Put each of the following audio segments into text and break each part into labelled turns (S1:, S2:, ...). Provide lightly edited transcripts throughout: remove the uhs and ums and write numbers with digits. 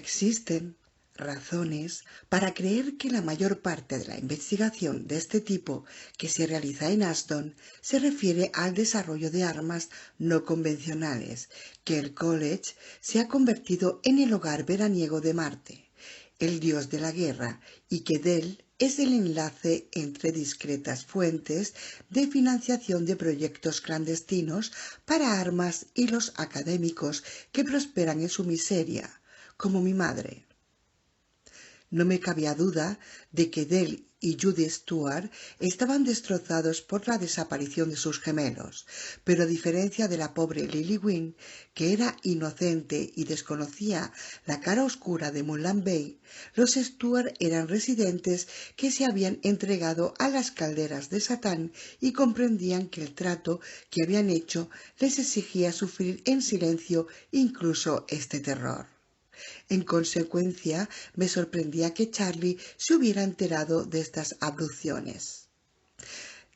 S1: Existen razones para creer que la mayor parte de la investigación de este tipo que se realiza en Aston se refiere al desarrollo de armas no convencionales, que el College se ha convertido en el hogar veraniego de Marte, el dios de la guerra, y que Dell es el enlace entre discretas fuentes de financiación de proyectos clandestinos para armas y los académicos que prosperan en su miseria, como mi madre. No me cabía duda de que Dell y Judy Stewart estaban destrozados por la desaparición de sus gemelos, pero a diferencia de la pobre Lily Wynne, que era inocente y desconocía la cara oscura de Moonland Bay, los Stewart eran residentes que se habían entregado a las calderas de Satán y comprendían que el trato que habían hecho les exigía sufrir en silencio incluso este terror. En consecuencia, me sorprendía que Charlie se hubiera enterado de estas abducciones.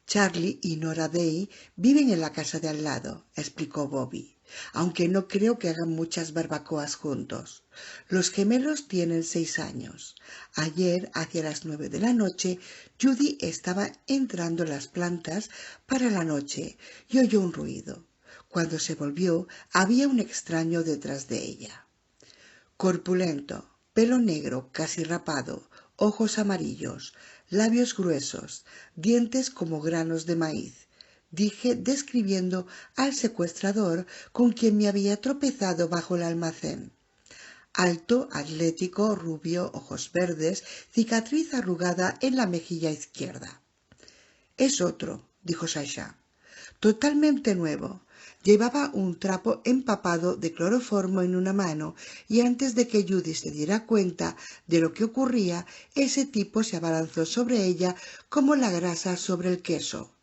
S1: Charlie y Nora Day viven en la casa de al lado, explicó Bobby, aunque no creo que hagan muchas barbacoas juntos. Los gemelos tienen 6 años. Ayer, hacia las 9 de la noche, Judy estaba entrando las plantas para la noche y oyó un ruido. Cuando se volvió, había un extraño detrás de ella. Corpulento, pelo negro casi rapado, ojos amarillos, labios gruesos, dientes como granos de maíz, dije describiendo al secuestrador con quien me había tropezado bajo el almacén. Alto, atlético, rubio, ojos verdes, cicatriz arrugada en la mejilla izquierda. Es otro, dijo Sasha. Totalmente nuevo. Llevaba un trapo empapado de cloroformo en una mano y antes de que Judy se diera cuenta de lo que ocurría, ese tipo se abalanzó sobre ella como la grasa sobre el queso.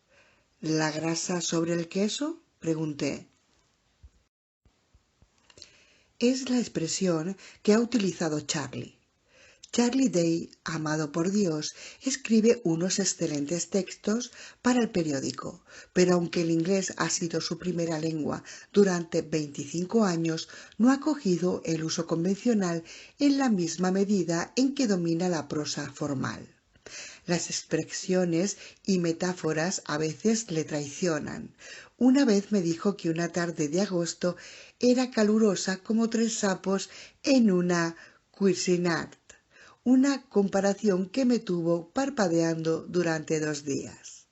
S1: ¿La grasa sobre el queso?, pregunté. Es la expresión que ha utilizado Charlie. Charlie Day, amado por Dios, escribe unos excelentes textos para el periódico, pero aunque el inglés ha sido su primera lengua durante 25 años, no ha cogido el uso convencional en la misma medida en que domina la prosa formal. Las expresiones y metáforas a veces le traicionan. Una vez me dijo que una tarde de agosto era calurosa como 3 sapos en una cuisinart. Una comparación que me tuvo parpadeando durante 2 días.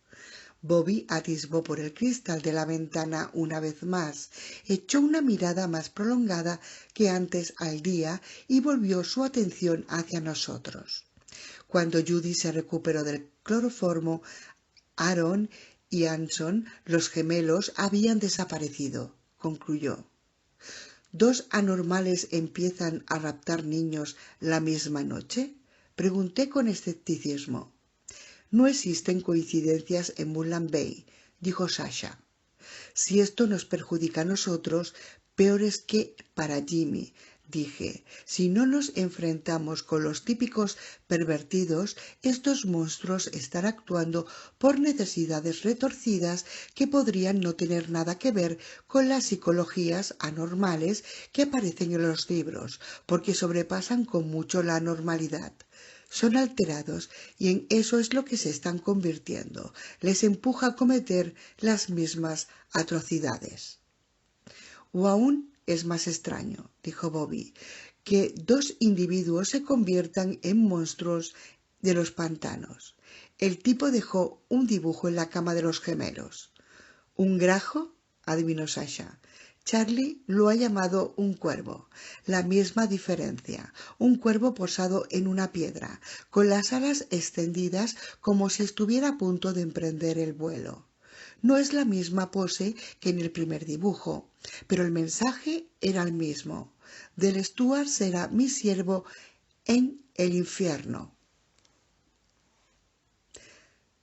S1: Bobby atisbó por el cristal de la ventana una vez más, echó una mirada más prolongada que antes al día y volvió su atención hacia nosotros. Cuando Judy se recuperó del cloroformo, Aaron y Anson, los gemelos, habían desaparecido, concluyó. ¿2 anormales empiezan a raptar niños la misma noche?, pregunté con escepticismo. No existen coincidencias en Moonland Bay, dijo Sasha. Si esto nos perjudica a nosotros, peor es que para Jimmy, dije. Si no nos enfrentamos con los típicos pervertidos, estos monstruos están actuando por necesidades retorcidas que podrían no tener nada que ver con las psicologías anormales que aparecen en los libros, porque sobrepasan con mucho la normalidad. Son alterados y en eso es lo que se están convirtiendo. Les empuja a cometer las mismas atrocidades. O aún es más extraño, dijo Bobby, que 2 individuos se conviertan en monstruos de los pantanos. El tipo dejó un dibujo en la cama de los gemelos. ¿Un grajo?, adivinó Sasha. Charlie lo ha llamado un cuervo. La misma diferencia. Un cuervo posado en una piedra, con las alas extendidas como si estuviera a punto de emprender el vuelo. No es la misma pose que en el primer dibujo, pero el mensaje era el mismo. Del Stewart será mi siervo en el infierno.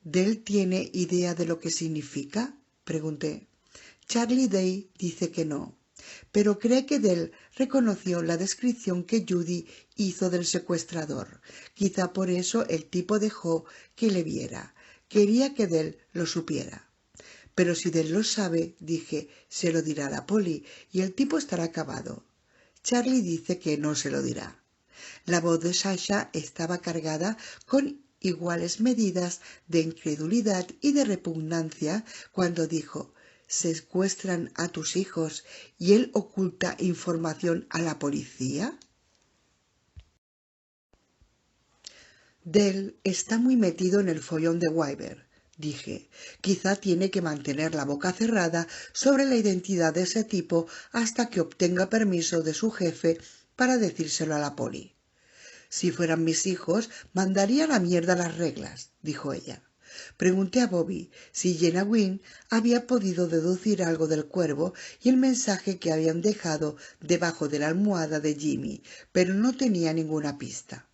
S1: ¿Dell tiene idea de lo que significa?, pregunté. Charlie Day dice que no, pero cree que Dell reconoció la descripción que Judy hizo del secuestrador. Quizá por eso el tipo dejó que le viera. Quería que Dell lo supiera. Pero si Dell lo sabe, dije, se lo dirá a la poli y el tipo estará acabado. Charlie dice que no se lo dirá. La voz de Sasha estaba cargada con iguales medidas de incredulidad y de repugnancia cuando dijo: «¿Secuestran a tus hijos y él oculta información a la policía?» Dell está muy metido en el follón de Wyvern, dije. Quizá tiene que mantener la boca cerrada sobre la identidad de ese tipo hasta que obtenga permiso de su jefe para decírselo a la poli. Si fueran mis hijos, mandaría a la mierda las reglas, dijo ella. Pregunté a Bobby si Jenna Gwyn había podido deducir algo del cuervo y el mensaje que habían dejado debajo de la almohada de Jimmy, pero no tenía ninguna pista.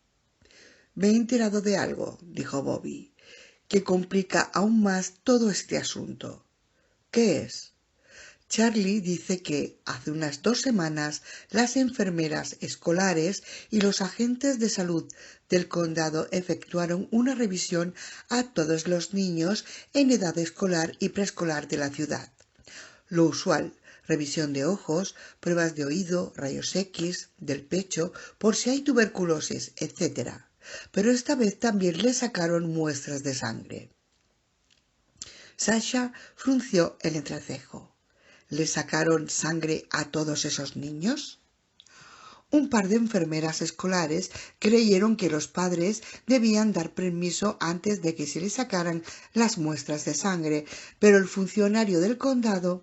S1: «Me he enterado de algo», dijo Bobby, «que complica aún más todo este asunto». «¿Qué es?» Charlie dice que hace unas 2 semanas las enfermeras escolares y los agentes de salud del condado efectuaron una revisión a todos los niños en edad escolar y preescolar de la ciudad. Lo usual: revisión de ojos, pruebas de oído, rayos X, del pecho, por si hay tuberculosis, etc. Pero esta vez también le sacaron muestras de sangre. Sasha frunció el entrecejo. ¿Le sacaron sangre a todos esos niños? Un par de enfermeras escolares creyeron que los padres debían dar permiso antes de que se les sacaran las muestras de sangre, pero el funcionario del condado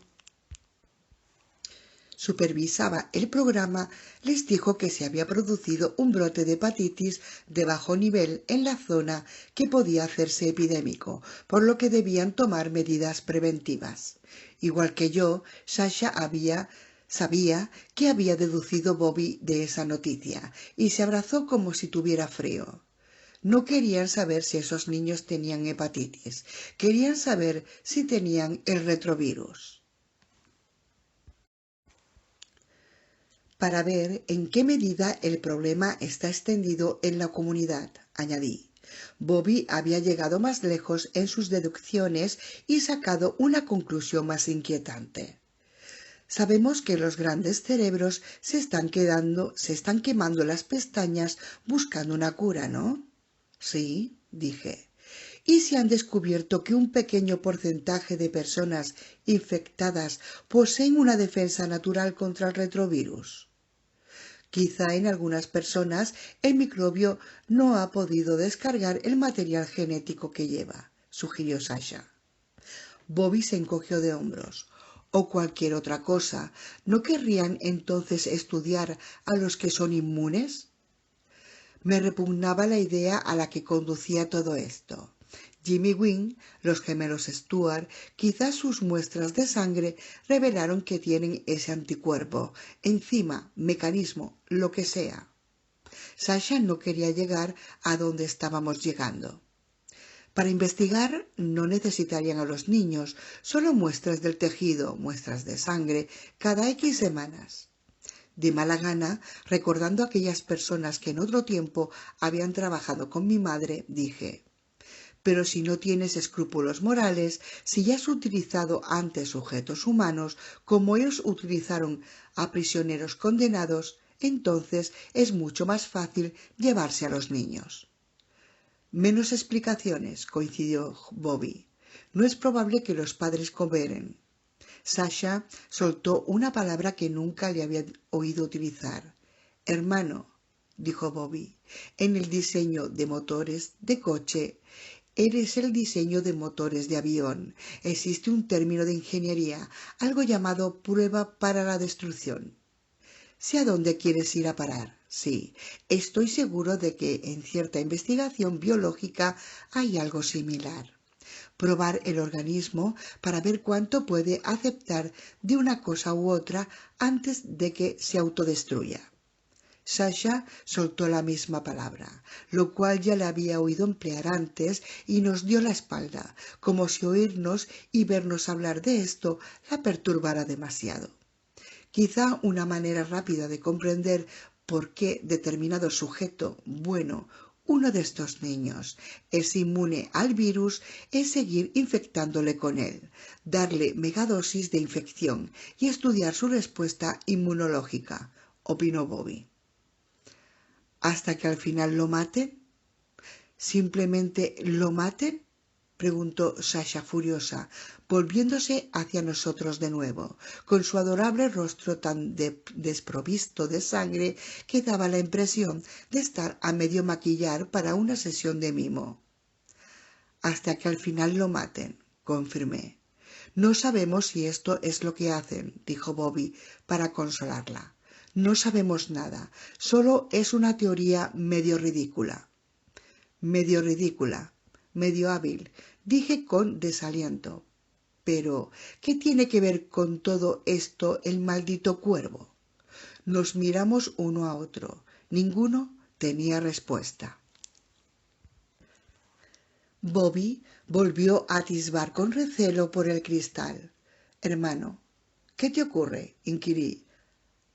S1: supervisaba el programa les dijo que se había producido un brote de hepatitis de bajo nivel en la zona que podía hacerse epidémico, por lo que debían tomar medidas preventivas. Igual que yo, Sasha sabía que había deducido Bobby de esa noticia y se abrazó como si tuviera frío. No querían saber si esos niños tenían hepatitis, querían saber si tenían el retrovirus. Para ver en qué medida el problema está extendido en la comunidad, añadí. Bobby había llegado más lejos en sus deducciones y sacado una conclusión más inquietante. Sabemos que los grandes cerebros se están quemando las pestañas buscando una cura, ¿no? Sí, dije. ¿Y si han descubierto que un pequeño porcentaje de personas infectadas poseen una defensa natural contra el retrovirus? Quizá en algunas personas el microbio no ha podido descargar el material genético que lleva, sugirió Sasha. Bobby se encogió de hombros. O cualquier otra cosa. ¿No querrían entonces estudiar a los que son inmunes? Me repugnaba la idea a la que conducía todo esto. Jimmy Gwyn, los gemelos Stuart, quizás sus muestras de sangre revelaron que tienen ese anticuerpo, enzima, mecanismo, lo que sea. Sasha no quería llegar a donde estábamos llegando. Para investigar no necesitarían a los niños, solo muestras del tejido, muestras de sangre, cada X semanas. De mala gana, recordando a aquellas personas que en otro tiempo habían trabajado con mi madre, dije: «Pero si no tienes escrúpulos morales, si ya has utilizado antes sujetos humanos como ellos utilizaron a prisioneros condenados, entonces es mucho más fácil llevarse a los niños». «Menos explicaciones», coincidió Bobby. «No es probable que los padres cooperen». Sasha soltó una palabra que nunca le había oído utilizar. «Hermano», dijo Bobby, «en el diseño de motores de coche eres el diseño de motores de avión. Existe un término de ingeniería, algo llamado prueba para la destrucción. Sé a dónde quieres ir a parar. Sí, estoy seguro de que en cierta investigación biológica hay algo similar. Probar el organismo para ver cuánto puede aceptar de una cosa u otra antes de que se autodestruya». Sasha soltó la misma palabra, lo cual ya la había oído emplear antes, y nos dio la espalda, como si oírnos y vernos hablar de esto la perturbara demasiado. Quizá una manera rápida de comprender por qué determinado sujeto, bueno, uno de estos niños, es inmune al virus es seguir infectándole con él, darle megadosis de infección y estudiar su respuesta inmunológica, opinó Bobby. ¿Hasta que al final lo maten? ¿Simplemente lo maten?, preguntó Sasha furiosa, volviéndose hacia nosotros de nuevo, con su adorable rostro tan desprovisto de sangre que daba la impresión de estar a medio maquillar para una sesión de mimo. Hasta que al final lo maten, confirmé. No sabemos si esto es lo que hacen, dijo Bobby para consolarla. No sabemos nada, solo es una teoría medio ridícula. Medio hábil, dije con desaliento. Pero, ¿qué tiene que ver con todo esto el maldito cuervo? Nos miramos uno a otro. Ninguno tenía respuesta. Bobby volvió a atisbar con recelo por el cristal. Hermano, ¿qué te ocurre?, inquirí.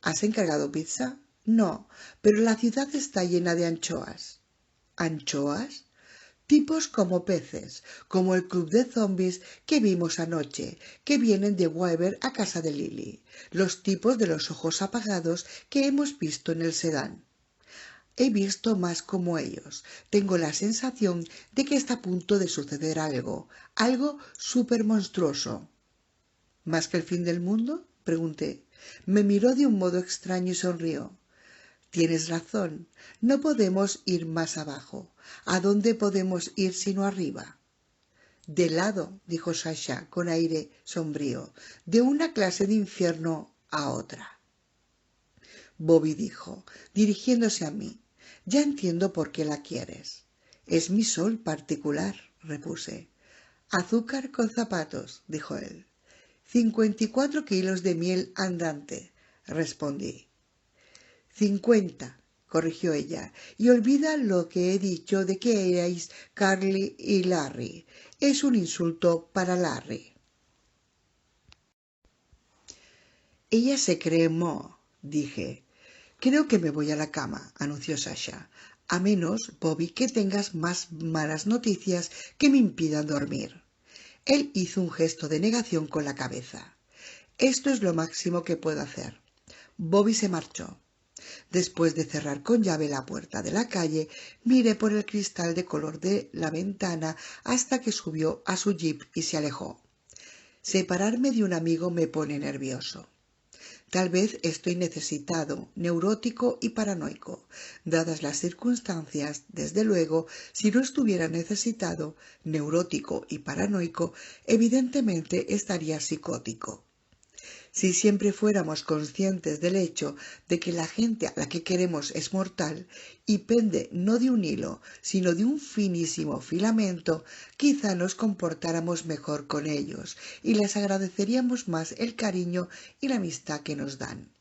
S1: ¿Has encargado pizza? No, pero la ciudad está llena de anchoas. ¿Anchoas? Tipos como peces, como el club de zombies que vimos anoche, que vienen de Weber a casa de Lily, los tipos de los ojos apagados que hemos visto en el sedán. He visto más como ellos. Tengo la sensación de que está a punto de suceder algo súper monstruoso. ¿Más que el fin del mundo?, pregunté. Me miró de un modo extraño y sonrió. Tienes razón, no podemos ir más abajo. ¿A dónde podemos ir sino arriba? De lado, dijo Sasha con aire sombrío, de una clase de infierno a otra. Bobby dijo, dirigiéndose a mí, ya entiendo por qué la quieres. Es mi sol particular, repuse. Azúcar con zapatos, dijo él. 54 kilos de miel andante, respondí. 50, corrigió ella, y olvida lo que he dicho de que erais Carly y Larry. Es un insulto para Larry. Ella se cree Mo, dije. Creo que me voy a la cama, anunció Sasha. A menos, Bobby, que tengas más malas noticias que me impidan dormir. Él hizo un gesto de negación con la cabeza. Esto es lo máximo que puedo hacer. Bobby se marchó. Después de cerrar con llave la puerta de la calle, miré por el cristal de color de la ventana hasta que subió a su jeep y se alejó. Separarme de un amigo me pone nervioso. Tal vez estoy necesitado, neurótico y paranoico. Dadas las circunstancias, desde luego, si no estuviera necesitado, neurótico y paranoico, evidentemente estaría psicótico. Si siempre fuéramos conscientes del hecho de que la gente a la que queremos es mortal y pende no de un hilo, sino de un finísimo filamento, quizá nos comportáramos mejor con ellos y les agradeceríamos más el cariño y la amistad que nos dan.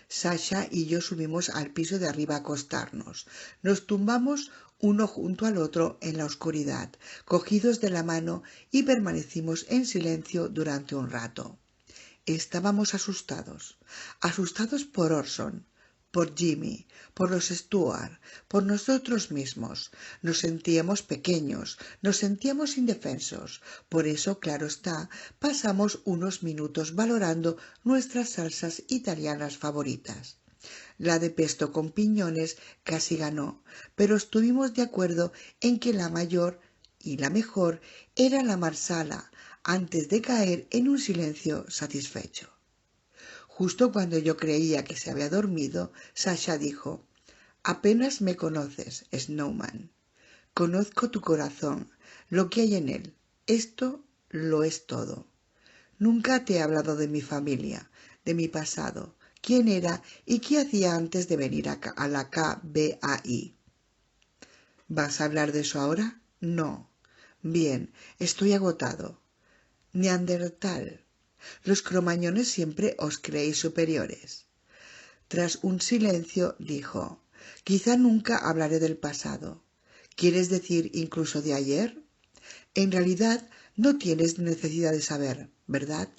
S1: Sasha y yo subimos al piso de arriba a acostarnos. Nos tumbamos uno junto al otro en la oscuridad, cogidos de la mano, y permanecimos en silencio durante un rato. Estábamos asustados por Orson, por Jimmy, por los Stuart, por nosotros mismos. Nos sentíamos pequeños, nos sentíamos indefensos. Por eso, claro está, pasamos unos minutos valorando nuestras salsas italianas favoritas. La de pesto con piñones casi ganó, pero estuvimos de acuerdo en que la mayor y la mejor era la marsala, antes de caer en un silencio satisfecho. Justo cuando yo creía que se había dormido, Sasha dijo: «Apenas me conoces, Snowman. Conozco tu corazón, lo que hay en él. Esto lo es todo. Nunca te he hablado de mi familia, de mi pasado, quién era y qué hacía antes de venir a la KBAI». «¿Vas a hablar de eso ahora?» «No». «Bien, estoy agotado». Neandertal. Los cromañones siempre os creéis superiores. Tras un silencio dijo: «Quizá nunca hablaré del pasado». «¿Quieres decir incluso de ayer?» «En realidad no tienes necesidad de saber, ¿verdad?»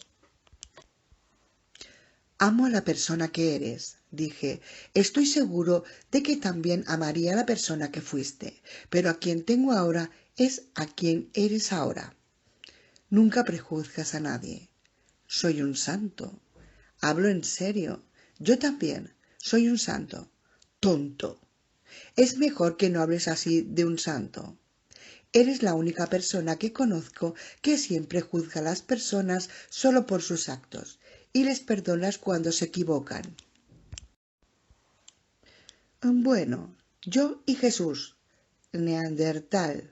S1: «Amo a la persona que eres», dije. «Estoy seguro de que también amaría a la persona que fuiste, pero a quien tengo ahora es a quien eres ahora». «Nunca prejuzgas a nadie». «Soy un santo». «Hablo en serio. Yo también. Soy un santo». «Tonto». Es mejor que no hables así de un santo. Eres la única persona que conozco que siempre juzga a las personas solo por sus actos y les perdonas cuando se equivocan. Bueno, yo y Jesús, Neandertal.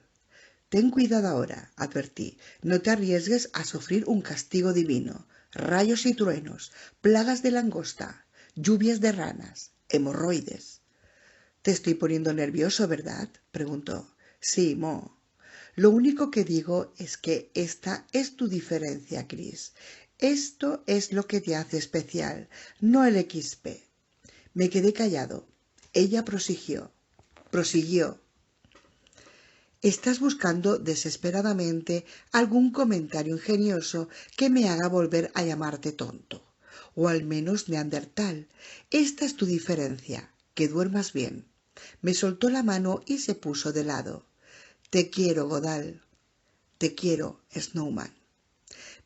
S1: Ten cuidado ahora, advertí. No te arriesgues a sufrir un castigo divino. Rayos y truenos, plagas de langosta, lluvias de ranas, hemorroides. Te estoy poniendo nervioso, ¿verdad? Preguntó. Sí, Mo. Lo único que digo es que esta es tu diferencia, Chris. Esto es lo que te hace especial, no el XP. Me quedé callado. Ella prosiguió. Estás buscando desesperadamente algún comentario ingenioso que me haga volver a llamarte tonto, o al menos neandertal. Esta es tu diferencia, que duermas bien. Me soltó la mano y se puso de lado. Te quiero, Godal. Te quiero, Snowman.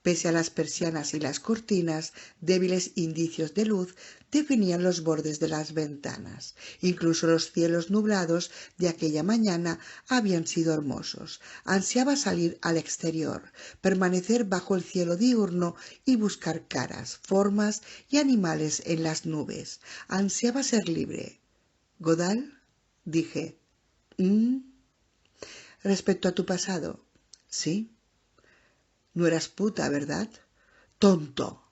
S1: Pese a las persianas y las cortinas, débiles indicios de luz definían los bordes de las ventanas. Incluso los cielos nublados de aquella mañana habían sido hermosos. Ansiaba salir al exterior, permanecer bajo el cielo diurno y buscar caras, formas y animales en las nubes. Ansiaba ser libre. ¿Godal? Dije. Respecto a tu pasado. Sí. No eras puta, ¿verdad? Tonto.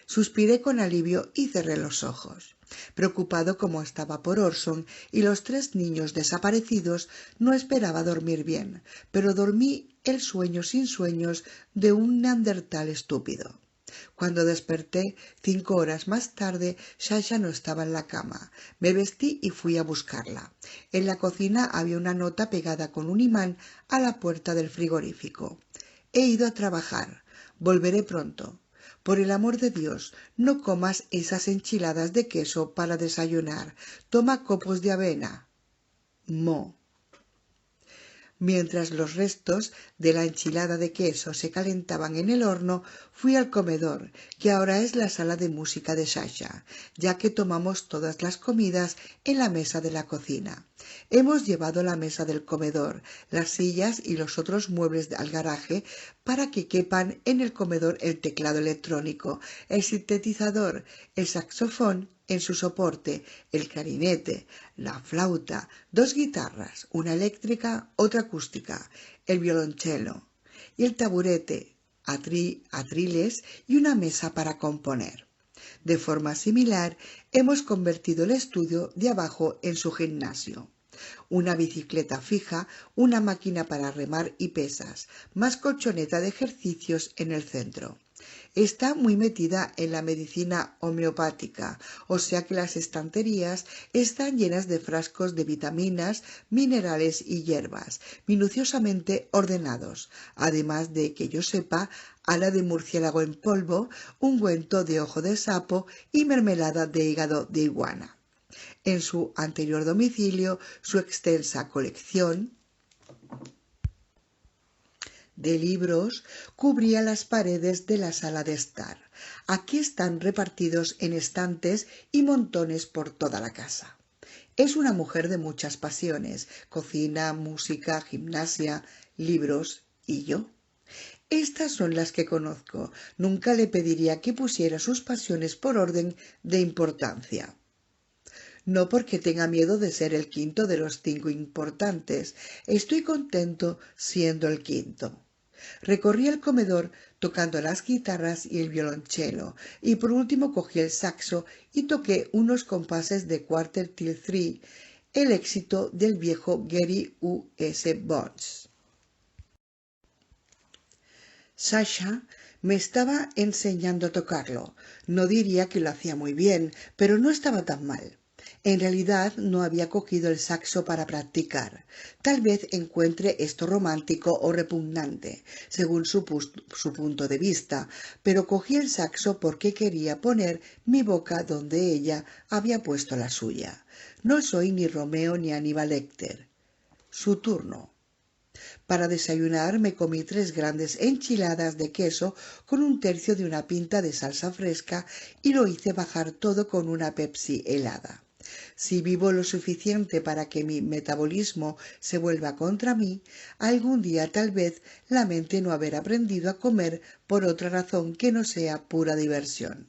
S1: Suspiré con alivio y cerré los ojos. Preocupado como estaba por Orson y los 3 niños desaparecidos, no esperaba dormir bien, pero dormí el sueño sin sueños de un neandertal estúpido. Cuando desperté 5 horas más tarde, Sasha no estaba en la cama. Me vestí y fui a buscarla. En la cocina había una nota pegada con un imán a la puerta del frigorífico. He ido a trabajar. Volveré pronto. Por el amor de Dios, no comas esas enchiladas de queso para desayunar. Toma copos de avena. Mo. Mientras los restos de la enchilada de queso se calentaban en el horno, fui al comedor, que ahora es la sala de música de Sasha, ya que tomamos todas las comidas en la mesa de la cocina. Hemos llevado la mesa del comedor, las sillas y los otros muebles al garaje para que quepan en el comedor el teclado electrónico, el sintetizador, el saxofón en su soporte, el clarinete, la flauta, 2 guitarras, una eléctrica, otra acústica, el violonchelo y el taburete, atriles y una mesa para componer. De forma similar, hemos convertido el estudio de abajo en su gimnasio. Una bicicleta fija, una máquina para remar y pesas, más colchoneta de ejercicios en el centro. Está muy metida en la medicina homeopática, o sea que las estanterías están llenas de frascos de vitaminas, minerales y hierbas, minuciosamente ordenados, además de, que yo sepa, ala de murciélago en polvo, ungüento de ojo de sapo y mermelada de hígado de iguana. En su anterior domicilio, su extensa colección de libros cubría las paredes de la sala de estar. Aquí están repartidos en estantes y montones por toda la casa. Es una mujer de muchas pasiones: cocina, música, gimnasia, libros y yo. Estas son las que conozco. Nunca le pediría que pusiera sus pasiones por orden de importancia. No porque tenga miedo de ser el quinto de los 5 importantes. Estoy contento siendo el quinto. Recorrí el comedor tocando las guitarras y el violonchelo, y por último cogí el saxo y toqué unos compases de Quarter Till 3, el éxito del viejo Gary U.S. Bonds. Sasha me estaba enseñando a tocarlo. No diría que lo hacía muy bien, pero no estaba tan mal. En realidad no había cogido el saxo para practicar. Tal vez encuentre esto romántico o repugnante, según su punto de vista, pero cogí el saxo porque quería poner mi boca donde ella había puesto la suya. No soy ni Romeo ni Aníbal Lecter. Su turno. Para desayunar me comí 3 grandes enchiladas de queso con 1/3 de una pinta de salsa fresca y lo hice bajar todo con una Pepsi helada. Si vivo lo suficiente para que mi metabolismo se vuelva contra mí, algún día tal vez lamente no haber aprendido a comer por otra razón que no sea pura diversión.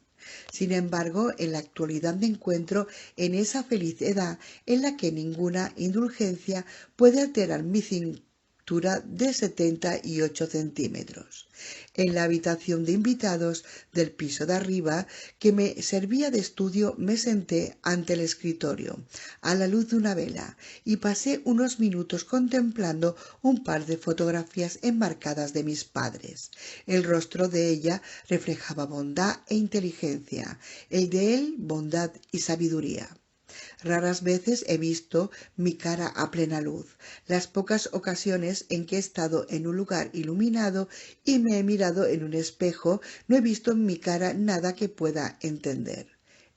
S1: Sin embargo, en la actualidad me encuentro en esa feliz edad en la que ninguna indulgencia puede alterar mi cintura de 78 centímetros. En la habitación de invitados del piso de arriba, que me servía de estudio, me senté ante el escritorio, a la luz de una vela, y pasé unos minutos contemplando un par de fotografías enmarcadas de mis padres. El rostro de ella reflejaba bondad e inteligencia, el de él bondad y sabiduría. Raras veces he visto mi cara a plena luz. Las pocas ocasiones en que he estado en un lugar iluminado y me he mirado en un espejo, no he visto en mi cara nada que pueda entender.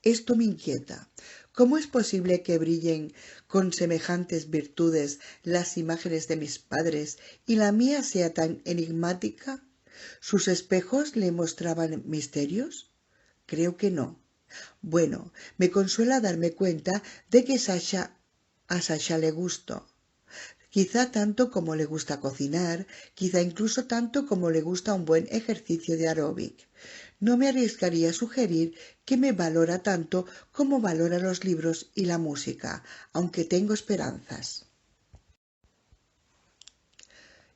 S1: Esto me inquieta. ¿Cómo es posible que brillen con semejantes virtudes las imágenes de mis padres y la mía sea tan enigmática? ¿Sus espejos le mostraban misterios? Creo que no. Bueno, me consuela darme cuenta de que a Sasha le gusto. Quizá tanto como le gusta cocinar, quizá incluso tanto como le gusta un buen ejercicio de aeróbic. No me arriesgaría a sugerir que me valora tanto como valora los libros y la música, aunque tengo esperanzas.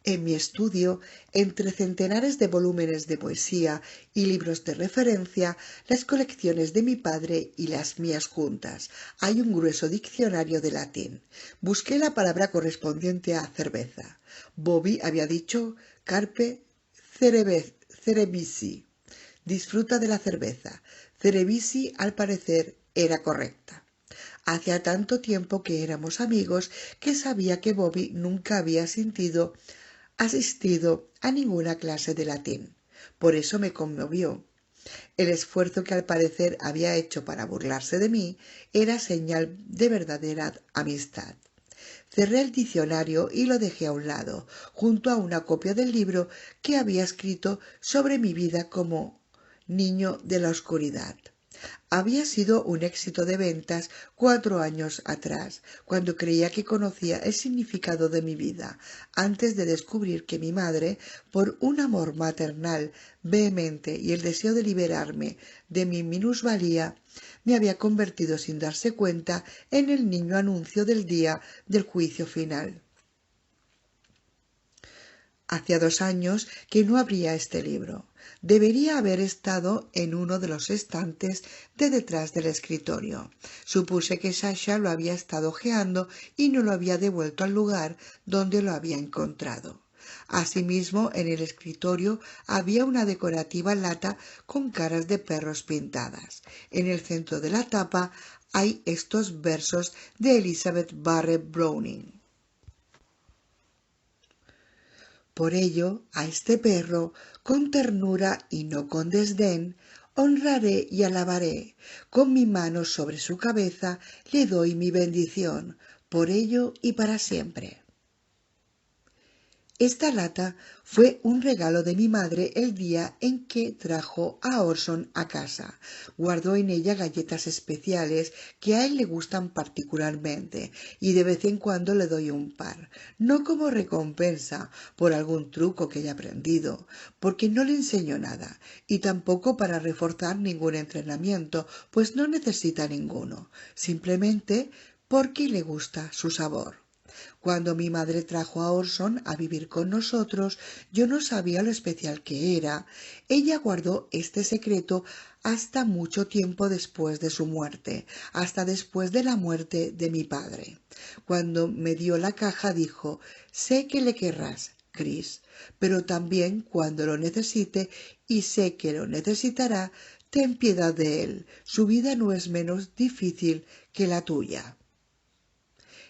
S1: En mi estudio, entre centenares de volúmenes de poesía y libros de referencia, las colecciones de mi padre y las mías juntas, hay un grueso diccionario de latín. Busqué la palabra correspondiente a cerveza. Bobby había dicho carpe cerevici. Disfruta de la cerveza. Cerevici, al parecer, era correcta. Hacía tanto tiempo que éramos amigos que sabía que Bobby nunca había asistido a ninguna clase de latín. Por eso me conmovió. El esfuerzo que al parecer había hecho para burlarse de mí era señal de verdadera amistad. Cerré el diccionario y lo dejé a un lado, junto a una copia del libro que había escrito sobre mi vida como niño de la oscuridad. Había sido un éxito de ventas 4 años atrás, cuando creía que conocía el significado de mi vida, antes de descubrir que mi madre, por un amor maternal vehemente y el deseo de liberarme de mi minusvalía, me había convertido sin darse cuenta en el niño anuncio del día del juicio final. Hacía 2 años que no abría este libro. Debería haber estado en uno de los estantes de detrás del escritorio. Supuse que Sasha lo había estado hojeando y no lo había devuelto al lugar donde lo había encontrado. Asimismo, en el escritorio había una decorativa lata con caras de perros pintadas. En el centro de la tapa hay estos versos de Elizabeth Barrett Browning. Por ello, a este perro, con ternura y no con desdén, honraré y alabaré. Con mi mano sobre su cabeza le doy mi bendición, por ello y para siempre. Esta lata fue un regalo de mi madre el día en que trajo a Orson a casa. Guardó en ella galletas especiales que a él le gustan particularmente y de vez en cuando le doy un par, no como recompensa por algún truco que haya aprendido, porque no le enseño nada, y tampoco para reforzar ningún entrenamiento, pues no necesita ninguno, simplemente porque le gusta su sabor. Cuando mi madre trajo a Orson a vivir con nosotros, yo no sabía lo especial que era. Ella guardó este secreto hasta mucho tiempo después de su muerte, hasta después de la muerte de mi padre. Cuando me dio la caja dijo: «Sé que le querrás, Chris, pero también cuando lo necesite, y sé que lo necesitará, ten piedad de él. Su vida no es menos difícil que la tuya».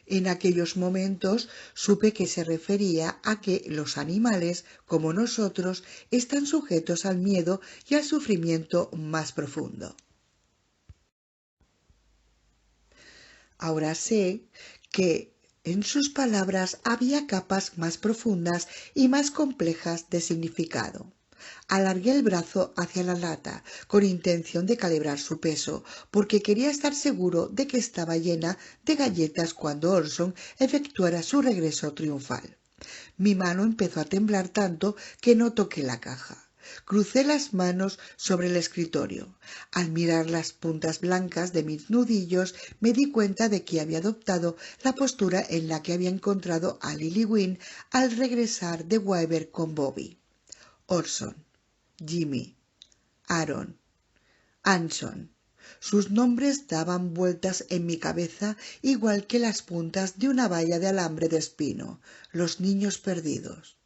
S1: En aquellos momentos supe que se refería a que los animales, como nosotros, están sujetos al miedo y al sufrimiento más profundo. Ahora sé que en sus palabras había capas más profundas y más complejas de significado. alargué el brazo hacia la lata con intención de calibrar su peso, porque quería estar seguro de que estaba llena de galletas cuando Orson efectuara su regreso triunfal. Mi mano empezó a temblar tanto que no toqué la caja. Crucé las manos sobre el escritorio. Al mirar las puntas blancas de mis nudillos me di cuenta de que había adoptado la postura en la que había encontrado a Lily Wynne al regresar de Weber con Bobby. Orson, Jimmy, Aaron, Anson. Sus nombres daban vueltas en mi cabeza igual que las puntas de una valla de alambre de espino. Los niños perdidos.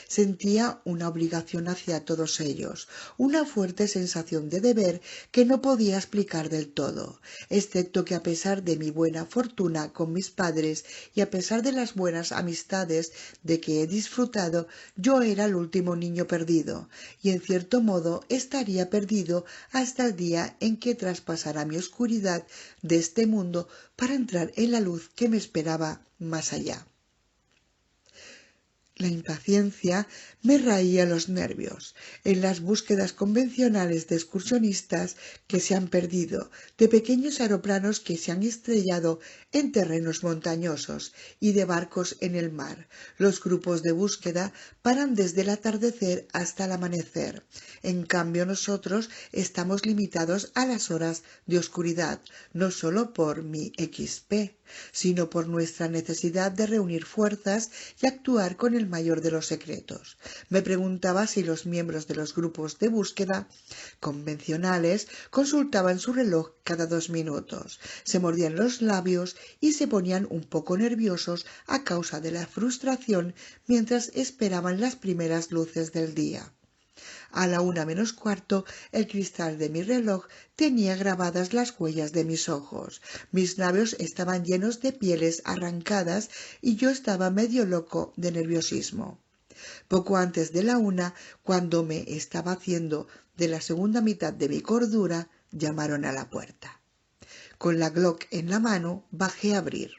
S1: Sentía una obligación hacia todos ellos, una fuerte sensación de deber que no podía explicar del todo, excepto que a pesar de mi buena fortuna con mis padres y a pesar de las buenas amistades de que he disfrutado, yo era el último niño perdido, y en cierto modo estaría perdido hasta el día en que traspasara mi oscuridad de este mundo para entrar en la luz que me esperaba más allá. La impaciencia me raía los nervios. En las búsquedas convencionales de excursionistas que se han perdido, de pequeños aeroplanos que se han estrellado en terrenos montañosos y de barcos en el mar, los grupos de búsqueda paran desde el atardecer hasta el amanecer. En cambio, nosotros estamos limitados a las horas de oscuridad, no solo por mi XP, sino por nuestra necesidad de reunir fuerzas y actuar con el mayor de los secretos. Me preguntaba si los miembros de los grupos de búsqueda convencionales consultaban su reloj cada 2 minutos, se mordían los labios y se ponían un poco nerviosos a causa de la frustración mientras esperaban las primeras luces del día. A la 1:45, el cristal de mi reloj tenía grabadas las huellas de mis ojos. Mis labios estaban llenos de pieles arrancadas y yo estaba medio loco de nerviosismo. Poco antes de la 1, cuando me estaba haciendo de la segunda mitad de mi cordura, llamaron a la puerta. Con la Glock en la mano, bajé a abrir.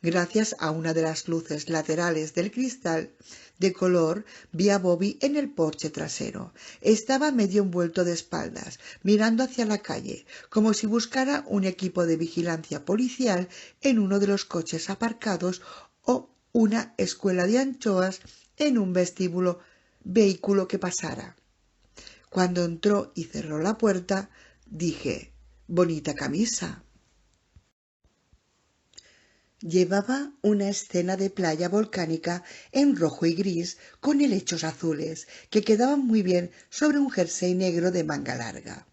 S1: Gracias a una de las luces laterales del cristal de color, vi a Bobby en el porche trasero. Estaba medio envuelto de espaldas, mirando hacia la calle, como si buscara un equipo de vigilancia policial en uno de los coches aparcados o una escuela de anchoas en un vehículo que pasara. Cuando entró y cerró la puerta, dije: «Bonita camisa». Llevaba una escena de playa volcánica en rojo y gris con helechos azules que quedaban muy bien sobre un jersey negro de manga larga.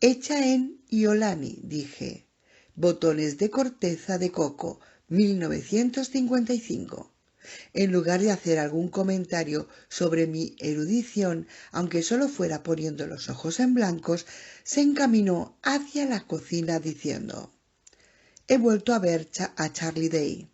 S1: «Hecha en Iolani», dije. «Botones de corteza de coco, 1955». En lugar de hacer algún comentario sobre mi erudición, aunque solo fuera poniendo los ojos en blancos, se encaminó hacia la cocina diciendo: «He vuelto a ver a Charlie Day».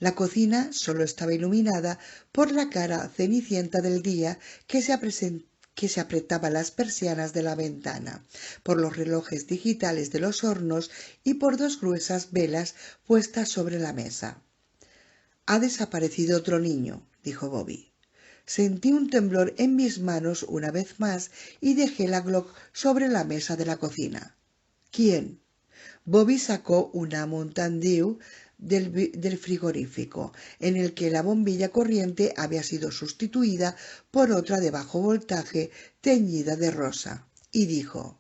S1: La cocina solo estaba iluminada por la cara cenicienta del día que se apretaba las persianas de la ventana, por los relojes digitales de los hornos y por 2 gruesas velas puestas sobre la mesa. «Ha desaparecido otro niño», dijo Bobby. Sentí un temblor en mis manos una vez más y dejé la Glock sobre la mesa de la cocina. «¿Quién?». Bobby sacó una Mountain Dew del frigorífico, en el que la bombilla corriente había sido sustituida por otra de bajo voltaje teñida de rosa, y dijo: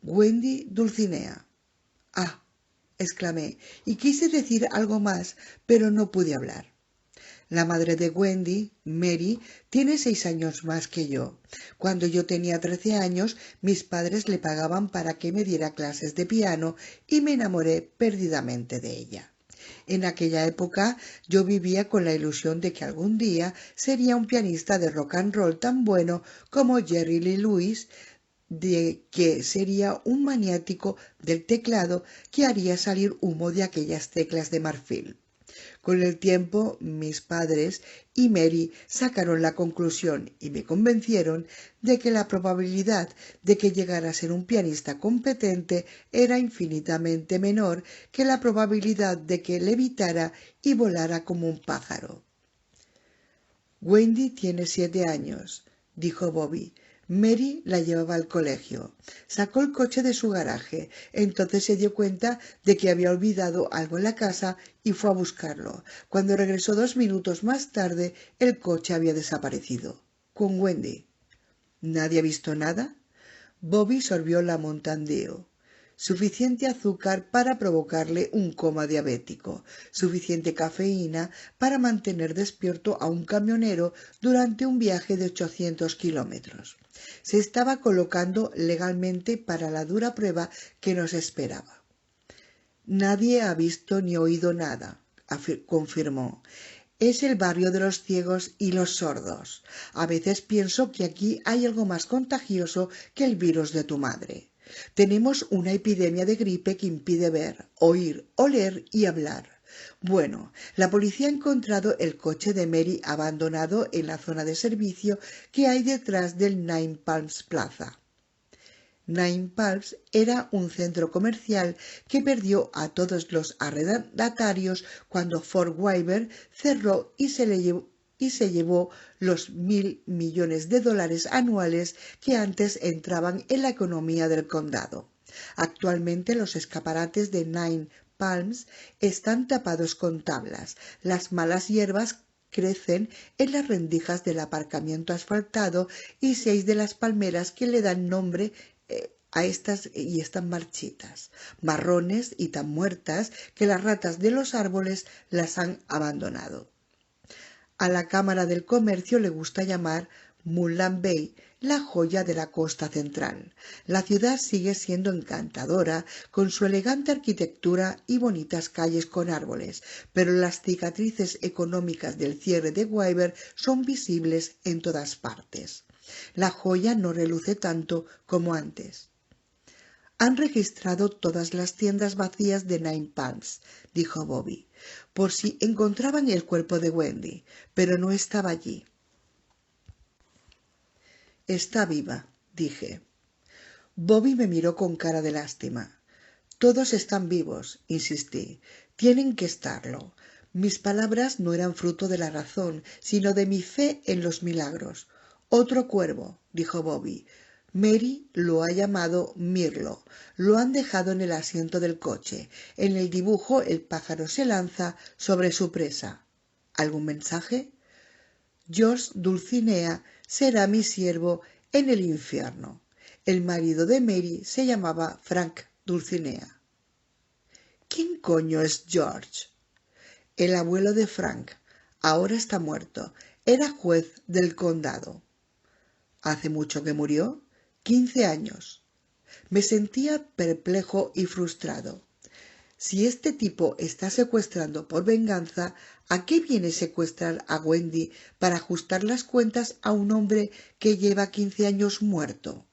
S1: «Wendy Dulcinea». «Ah», exclamé, y quise decir algo más, pero no pude hablar. La madre de Wendy, Mary, tiene 6 años más que yo. Cuando yo tenía 13 años, mis padres le pagaban para que me diera clases de piano y me enamoré perdidamente de ella. En aquella época yo vivía con la ilusión de que algún día sería un pianista de rock and roll tan bueno como Jerry Lee Lewis, de que sería un maniático del teclado que haría salir humo de aquellas teclas de marfil. Con el tiempo, mis padres y Mary sacaron la conclusión y me convencieron de que la probabilidad de que llegara a ser un pianista competente era infinitamente menor que la probabilidad de que levitara y volara como un pájaro. «Wendy tiene 7 años», dijo Bobby. Mary la llevaba al colegio. Sacó el coche de su garaje. Entonces se dio cuenta de que había olvidado algo en la casa y fue a buscarlo. Cuando regresó 2 minutos más tarde, el coche había desaparecido. Con Wendy. ¿Nadie ha visto nada? Bobby sorbió la Mountain Dew. Suficiente azúcar para provocarle un coma diabético, suficiente cafeína para mantener despierto a un camionero durante un viaje de 800 kilómetros. Se estaba colocando legalmente para la dura prueba que nos esperaba. Nadie ha visto ni oído nada, confirmó. Es el barrio de los ciegos y los sordos. A veces pienso que aquí hay algo más contagioso que el virus de tu madre. Tenemos una epidemia de gripe que impide ver, oír, oler y hablar. Bueno, la policía ha encontrado el coche de Mary abandonado en la zona de servicio que hay detrás del Nine Palms Plaza. Nine Palms era un centro comercial que perdió a todos los arrendatarios cuando Fort Wayne cerró y se llevó los $1.000 millones anuales que antes entraban en la economía del condado. Actualmente los escaparates de Nine Palms están tapados con tablas. Las malas hierbas crecen en las rendijas del aparcamiento asfaltado y 6 de las palmeras que le dan nombre a estas y están marchitas, marrones y tan muertas que las ratas de los árboles las han abandonado. A la Cámara del Comercio le gusta llamar Moonlight Bay la joya de la costa central. La ciudad sigue siendo encantadora con su elegante arquitectura y bonitas calles con árboles, pero las cicatrices económicas del cierre de Weyber son visibles en todas partes. La joya no reluce tanto como antes. Han registrado todas las tiendas vacías de Nine Palms, dijo Bobby, por si encontraban el cuerpo de Wendy, pero no estaba allí. Está viva, dije. Bobby me miró con cara de lástima. Todos están vivos, insistí. Tienen que estarlo. Mis palabras no eran fruto de la razón, sino de mi fe en los milagros. Otro cuervo, dijo Bobby. Mary lo ha llamado Mirlo. Lo han dejado en el asiento del coche. En el dibujo el pájaro se lanza sobre su presa. ¿Algún mensaje? George Dulcinea será mi siervo en el infierno. El marido de Mary se llamaba Frank Dulcinea. ¿Quién coño es George? El abuelo de Frank. Ahora está muerto. Era juez del condado. ¿Hace mucho que murió? 15 años. Me sentía perplejo y frustrado. Si este tipo está secuestrando por venganza, ¿a qué viene secuestrar a Wendy para ajustar las cuentas a un hombre que lleva 15 años muerto?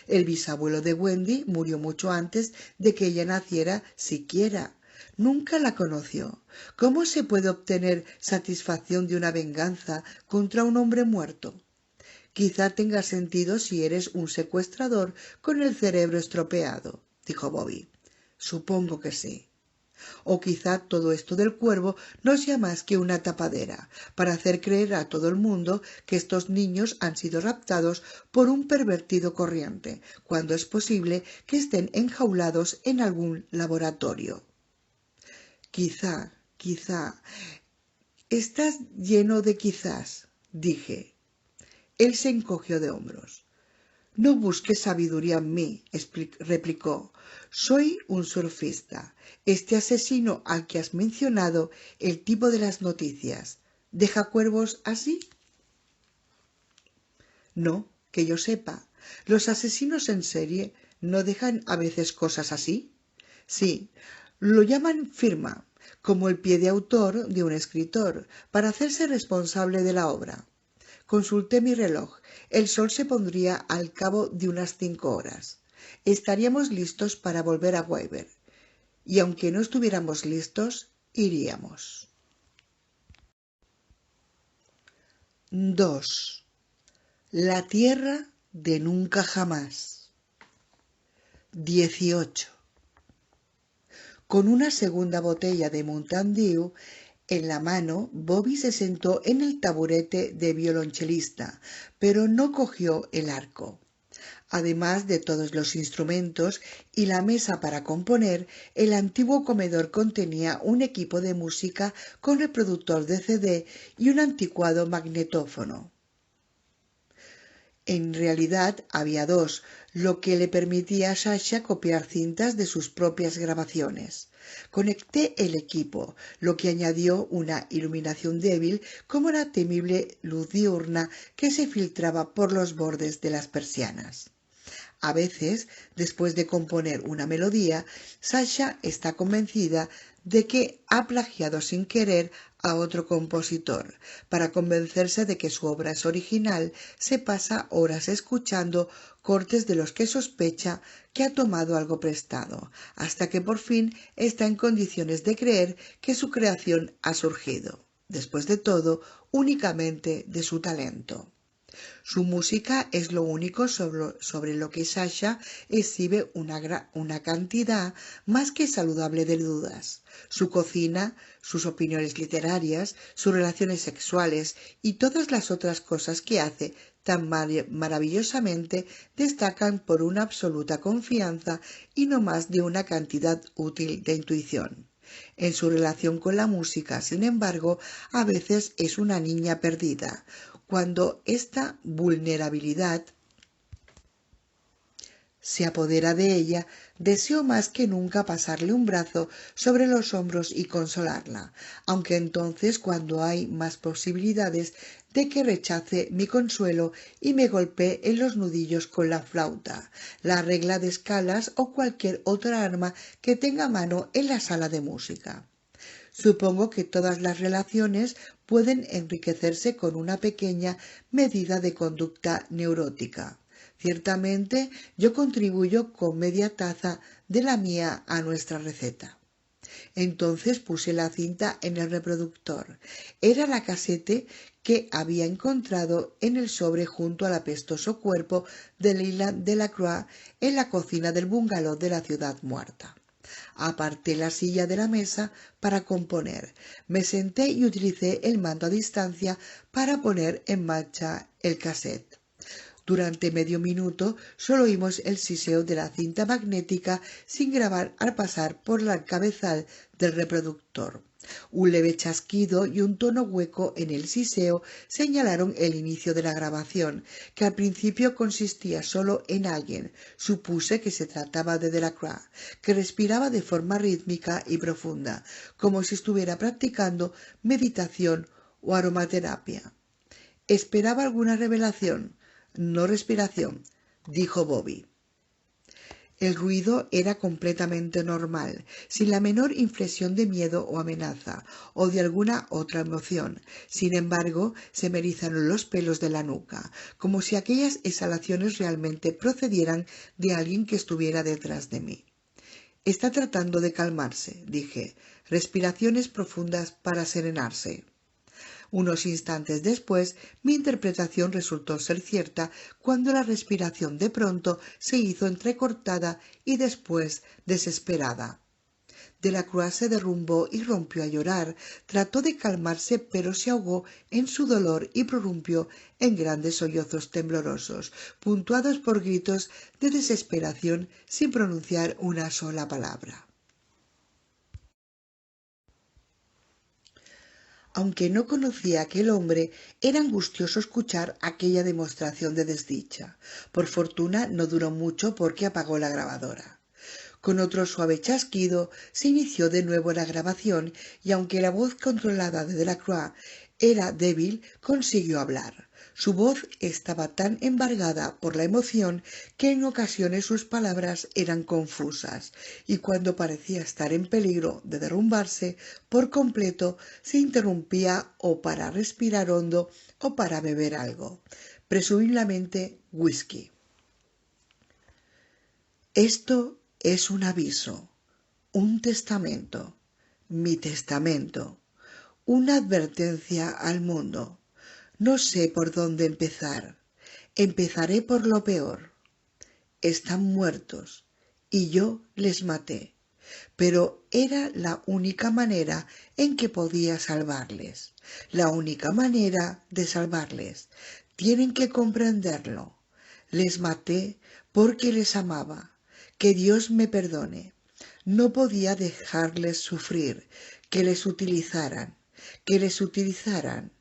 S1: El bisabuelo de Wendy murió mucho antes de que ella naciera siquiera. Nunca la conoció. ¿Cómo se puede obtener satisfacción de una venganza contra un hombre muerto? Quizá tenga sentido si eres un secuestrador con el cerebro estropeado, dijo Bobby. Supongo que sí. O quizá todo esto del cuervo no sea más que una tapadera para hacer creer a todo el mundo que estos niños han sido raptados por un pervertido corriente, cuando es posible que estén enjaulados en algún laboratorio. Quizá. Estás lleno de quizás, dije. Él se encogió de hombros. No busques sabiduría en mí, replicó. Soy un surfista. Este asesino al que has mencionado, el tipo de las noticias, ¿deja cuervos así? No, que yo sepa. ¿Los asesinos en serie no dejan a veces cosas así? Sí, lo llaman firma, como el pie de autor de un escritor, para hacerse responsable de la obra. Consulté mi reloj. El sol se pondría al cabo de unas 5 horas. Estaríamos listos para volver a Weyber. Y aunque no estuviéramos listos, iríamos. 2. La tierra de nunca jamás. 18. Con una segunda botella de Mountain Dew, En la mano, Bobby se sentó en el taburete de violonchelista, pero no cogió el arco. Además de todos los instrumentos y la mesa para componer, el antiguo comedor contenía un equipo de música con reproductor de CD y un anticuado magnetófono. En realidad había dos, lo que le permitía a Sasha copiar cintas de sus propias grabaciones. Conecté el equipo, lo que añadió una iluminación débil como la temible luz diurna que se filtraba por los bordes de las persianas. A veces, después de componer una melodía, Sasha está convencida de que ha plagiado sin querer a otro compositor. Para convencerse de que su obra es original, se pasa horas escuchando cortes de los que sospecha que ha tomado algo prestado, hasta que por fin está en condiciones de creer que su creación ha surgido, después de todo, únicamente de su talento. Su música es lo único sobre lo que Sasha exhibe una cantidad más que saludable de dudas. Su cocina, sus opiniones literarias, sus relaciones sexuales y todas las otras cosas que hace tan maravillosamente destacan por una absoluta confianza y no más de una cantidad útil de intuición. En su relación con la música, sin embargo, a veces es una niña perdida. Cuando esta vulnerabilidad se apodera de ella, deseo más que nunca pasarle un brazo sobre los hombros y consolarla, aunque entonces cuando hay más posibilidades de que rechace mi consuelo y me golpee en los nudillos con la flauta, la regla de escalas o cualquier otra arma que tenga a mano en la sala de música. Supongo que todas las relaciones pueden enriquecerse con una pequeña medida de conducta neurótica. Ciertamente, yo contribuyo con media taza de la mía a nuestra receta. Entonces puse la cinta en el reproductor. Era la casete que había encontrado en el sobre junto al apestoso cuerpo de Leland Delacroix en la cocina del bungalow de la ciudad muerta. Aparté la silla de la mesa para componer. Me senté y utilicé el mando a distancia para poner en marcha el cassette. Durante medio minuto solo oímos el siseo de la cinta magnética sin grabar al pasar por el cabezal del reproductor. Un leve chasquido y un tono hueco en el siseo señalaron el inicio de la grabación, que al principio consistía solo en alguien, supuse que se trataba de Delacroix, que respiraba de forma rítmica y profunda, como si estuviera practicando meditación o aromaterapia. Esperaba alguna revelación, no respiración, dijo Bobby. El ruido era completamente normal, sin la menor inflexión de miedo o amenaza, o de alguna otra emoción. Sin embargo, se me erizaron los pelos de la nuca, como si aquellas exhalaciones realmente procedieran de alguien que estuviera detrás de mí. Está tratando de calmarse, dije. Respiraciones profundas para serenarse. Unos instantes después, mi interpretación resultó ser cierta cuando la respiración de pronto se hizo entrecortada y después desesperada. Delacroix se derrumbó y rompió a llorar. Trató de calmarse, pero se ahogó en su dolor y prorrumpió en grandes sollozos temblorosos, puntuados por gritos de desesperación sin pronunciar una sola palabra. Aunque no conocía a aquel hombre, era angustioso escuchar aquella demostración de desdicha. Por fortuna no duró mucho porque apagó la grabadora. Con otro suave chasquido se inició de nuevo la grabación y aunque la voz controlada de Delacroix era débil, consiguió hablar. Su voz estaba tan embargada por la emoción que en ocasiones sus palabras eran confusas, y cuando parecía estar en peligro de derrumbarse por completo, se interrumpía o para respirar hondo o para beber algo, presumiblemente whisky. Esto es un aviso, un testamento, mi testamento, una advertencia al mundo. No sé por dónde empezar. Empezaré por lo peor. Están muertos y yo les maté. pero era la única manera en que podía salvarles, la única manera de salvarles. Tienen que comprenderlo. Les maté porque les amaba. Que Dios me perdone. No podía dejarles sufrir, que les utilizaran, que les utilizaran.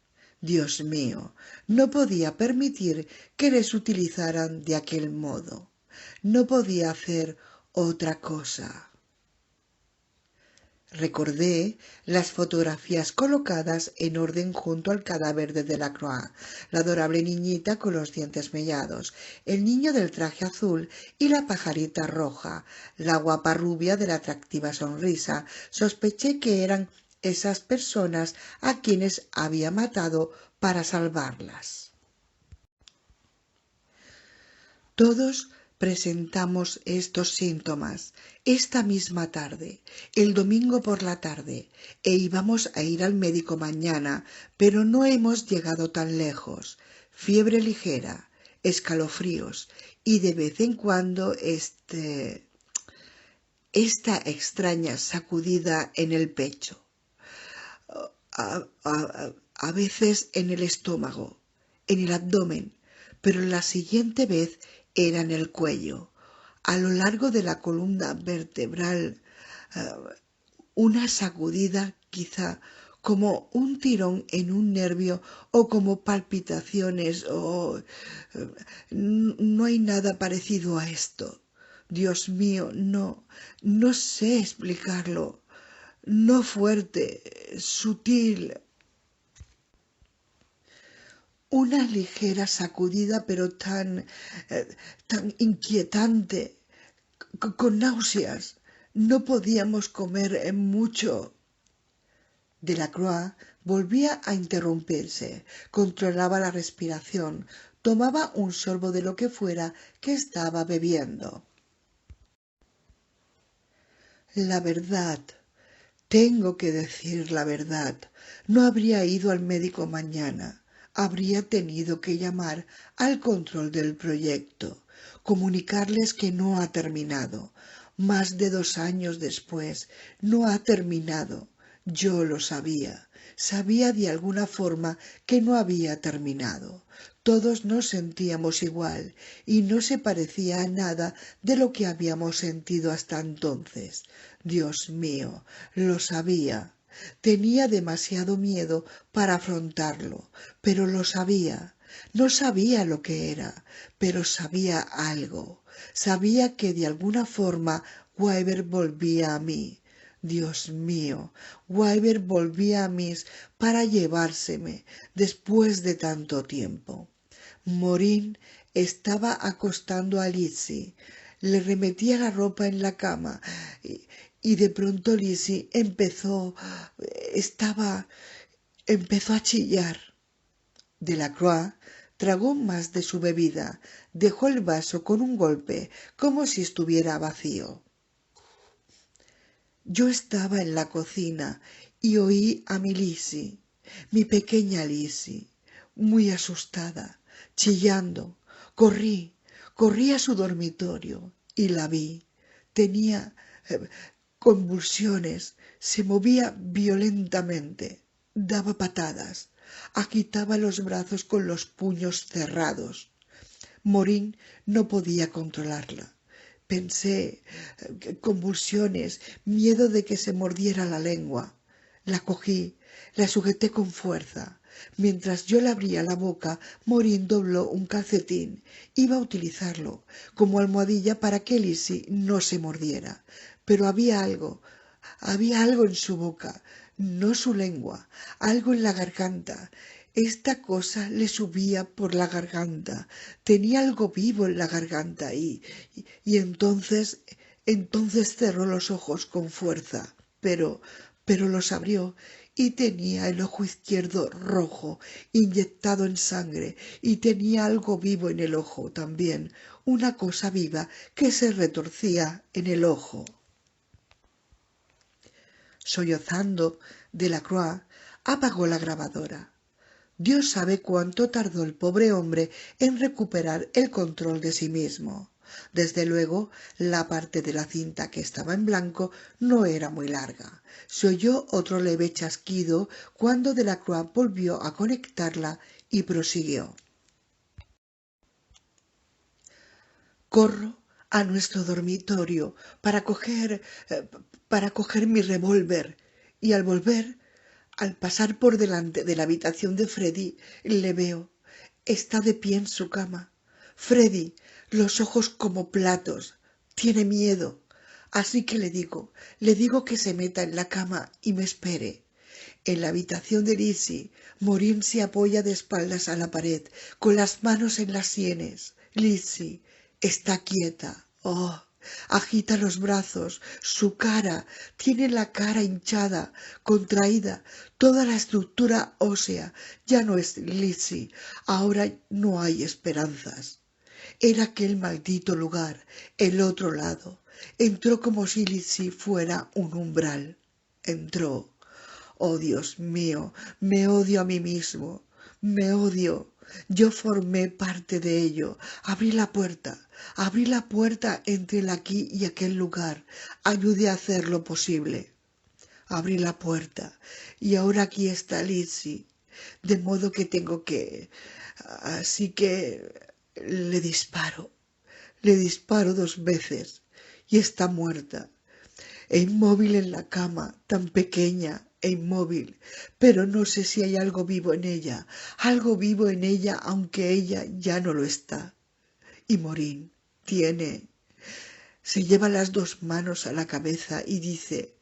S1: Dios mío, no podía permitir que les utilizaran de aquel modo. No podía hacer otra cosa. Recordé las fotografías colocadas en orden junto al cadáver de Delacroix, la adorable niñita con los dientes mellados, el niño del traje azul y la pajarita roja, la guapa rubia de la atractiva sonrisa. Sospeché que eran esas personas a quienes había matado para salvarlas. Todos presentamos estos síntomas esta misma tarde, el domingo por la tarde, e íbamos a ir al médico mañana, pero no hemos llegado tan lejos. Fiebre ligera, escalofríos y de vez en cuando esta extraña sacudida en el pecho, a veces en el estómago, en el abdomen, pero la siguiente vez era en el cuello, a lo largo de la columna vertebral, una sacudida quizá como un tirón en un nervio o como palpitaciones no hay nada parecido a esto. Dios mío, no sé explicarlo. No fuerte, sutil. Una ligera sacudida, pero tan inquietante, con náuseas. No podíamos comer mucho. Delacroix volvía a interrumpirse, controlaba la respiración, tomaba un sorbo de lo que fuera que estaba bebiendo. La verdad, tengo que decir la verdad, no habría ido al médico mañana. Habría tenido que llamar al control del proyecto, comunicarles que no ha terminado. Más de 2 años después, no ha terminado. Yo lo sabía. Sabía de alguna forma que no había terminado. Todos nos sentíamos igual y no se parecía a nada de lo que habíamos sentido hasta entonces. Dios mío, lo sabía. Tenía demasiado miedo para afrontarlo, pero lo sabía. No sabía lo que era, pero sabía algo. Sabía que de alguna forma Weber volvía a mí. Dios mío, Weber volvía a mí para llevárseme después de tanto tiempo. Morín estaba acostando a Lizzie. Le remetía la ropa en la cama y de pronto Lizzie empezó a chillar. Delacroix tragó más de su bebida, dejó el vaso con un golpe, como si estuviera vacío. Yo estaba en la cocina y oí a mi Lizzie, mi pequeña Lizzie, muy asustada, chillando. Corrí a su dormitorio y la vi. Tenía convulsiones, se movía violentamente, daba patadas, agitaba los brazos con los puños cerrados. Morín no podía controlarla. Pensé, convulsiones, miedo de que se mordiera la lengua. La cogí, la sujeté con fuerza. Mientras yo le abría la boca, Morín dobló un calcetín. Iba a utilizarlo como almohadilla para que Lizzie no se mordiera. Pero había algo en su boca, no su lengua, algo en la garganta. Esta cosa le subía por la garganta, tenía algo vivo en la garganta y entonces cerró los ojos con fuerza, pero los abrió y tenía el ojo izquierdo rojo, inyectado en sangre, y tenía algo vivo en el ojo también, una cosa viva que se retorcía en el ojo. Sollozando, Delacroix apagó la grabadora. Dios sabe cuánto tardó el pobre hombre en recuperar el control de sí mismo. Desde luego, la parte de la cinta que estaba en blanco no era muy larga. Se oyó otro leve chasquido cuando Delacroix volvió a conectarla y prosiguió. Corro a nuestro dormitorio para coger mi revólver y al volver, al pasar por delante de la habitación de Freddy, le veo. Está de pie en su cama. Freddy, los ojos como platos. Tiene miedo. Así que le digo que se meta en la cama y me espere. En la habitación de Lizzie, Maureen se apoya de espaldas a la pared, con las manos en las sienes. Lizzie está quieta. Oh, agita los brazos, su cara, tiene la cara hinchada, contraída, toda la estructura ósea. Ya no es Lizzie, ahora no hay esperanzas. Era aquel maldito lugar, el otro lado. Entró como si Lizzie fuera un umbral. Entró. Oh, Dios mío, me odio a mí mismo, me odio. Yo formé parte de ello. Abrí la puerta entre el aquí y aquel lugar. Ayudé a hacer lo posible. Abrí la puerta y ahora aquí está Lizzie. De modo que tengo que... Así que le disparo 2 veces y está muerta e inmóvil en la cama, tan pequeña e inmóvil, pero no sé si hay algo vivo en ella, aunque ella ya no lo está. Y Maureen se lleva las 2 manos a la cabeza y dice,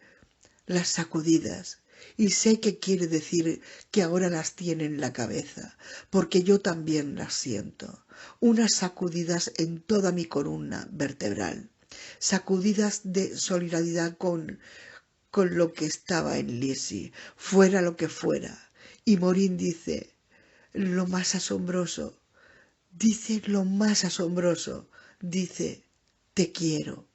S1: las sacudidas, y sé que quiere decir que ahora las tiene en la cabeza, porque yo también las siento, unas sacudidas en toda mi columna vertebral, sacudidas de solidaridad con lo que estaba en Lizzie, fuera lo que fuera. Y Maureen lo más asombroso, dice, te quiero,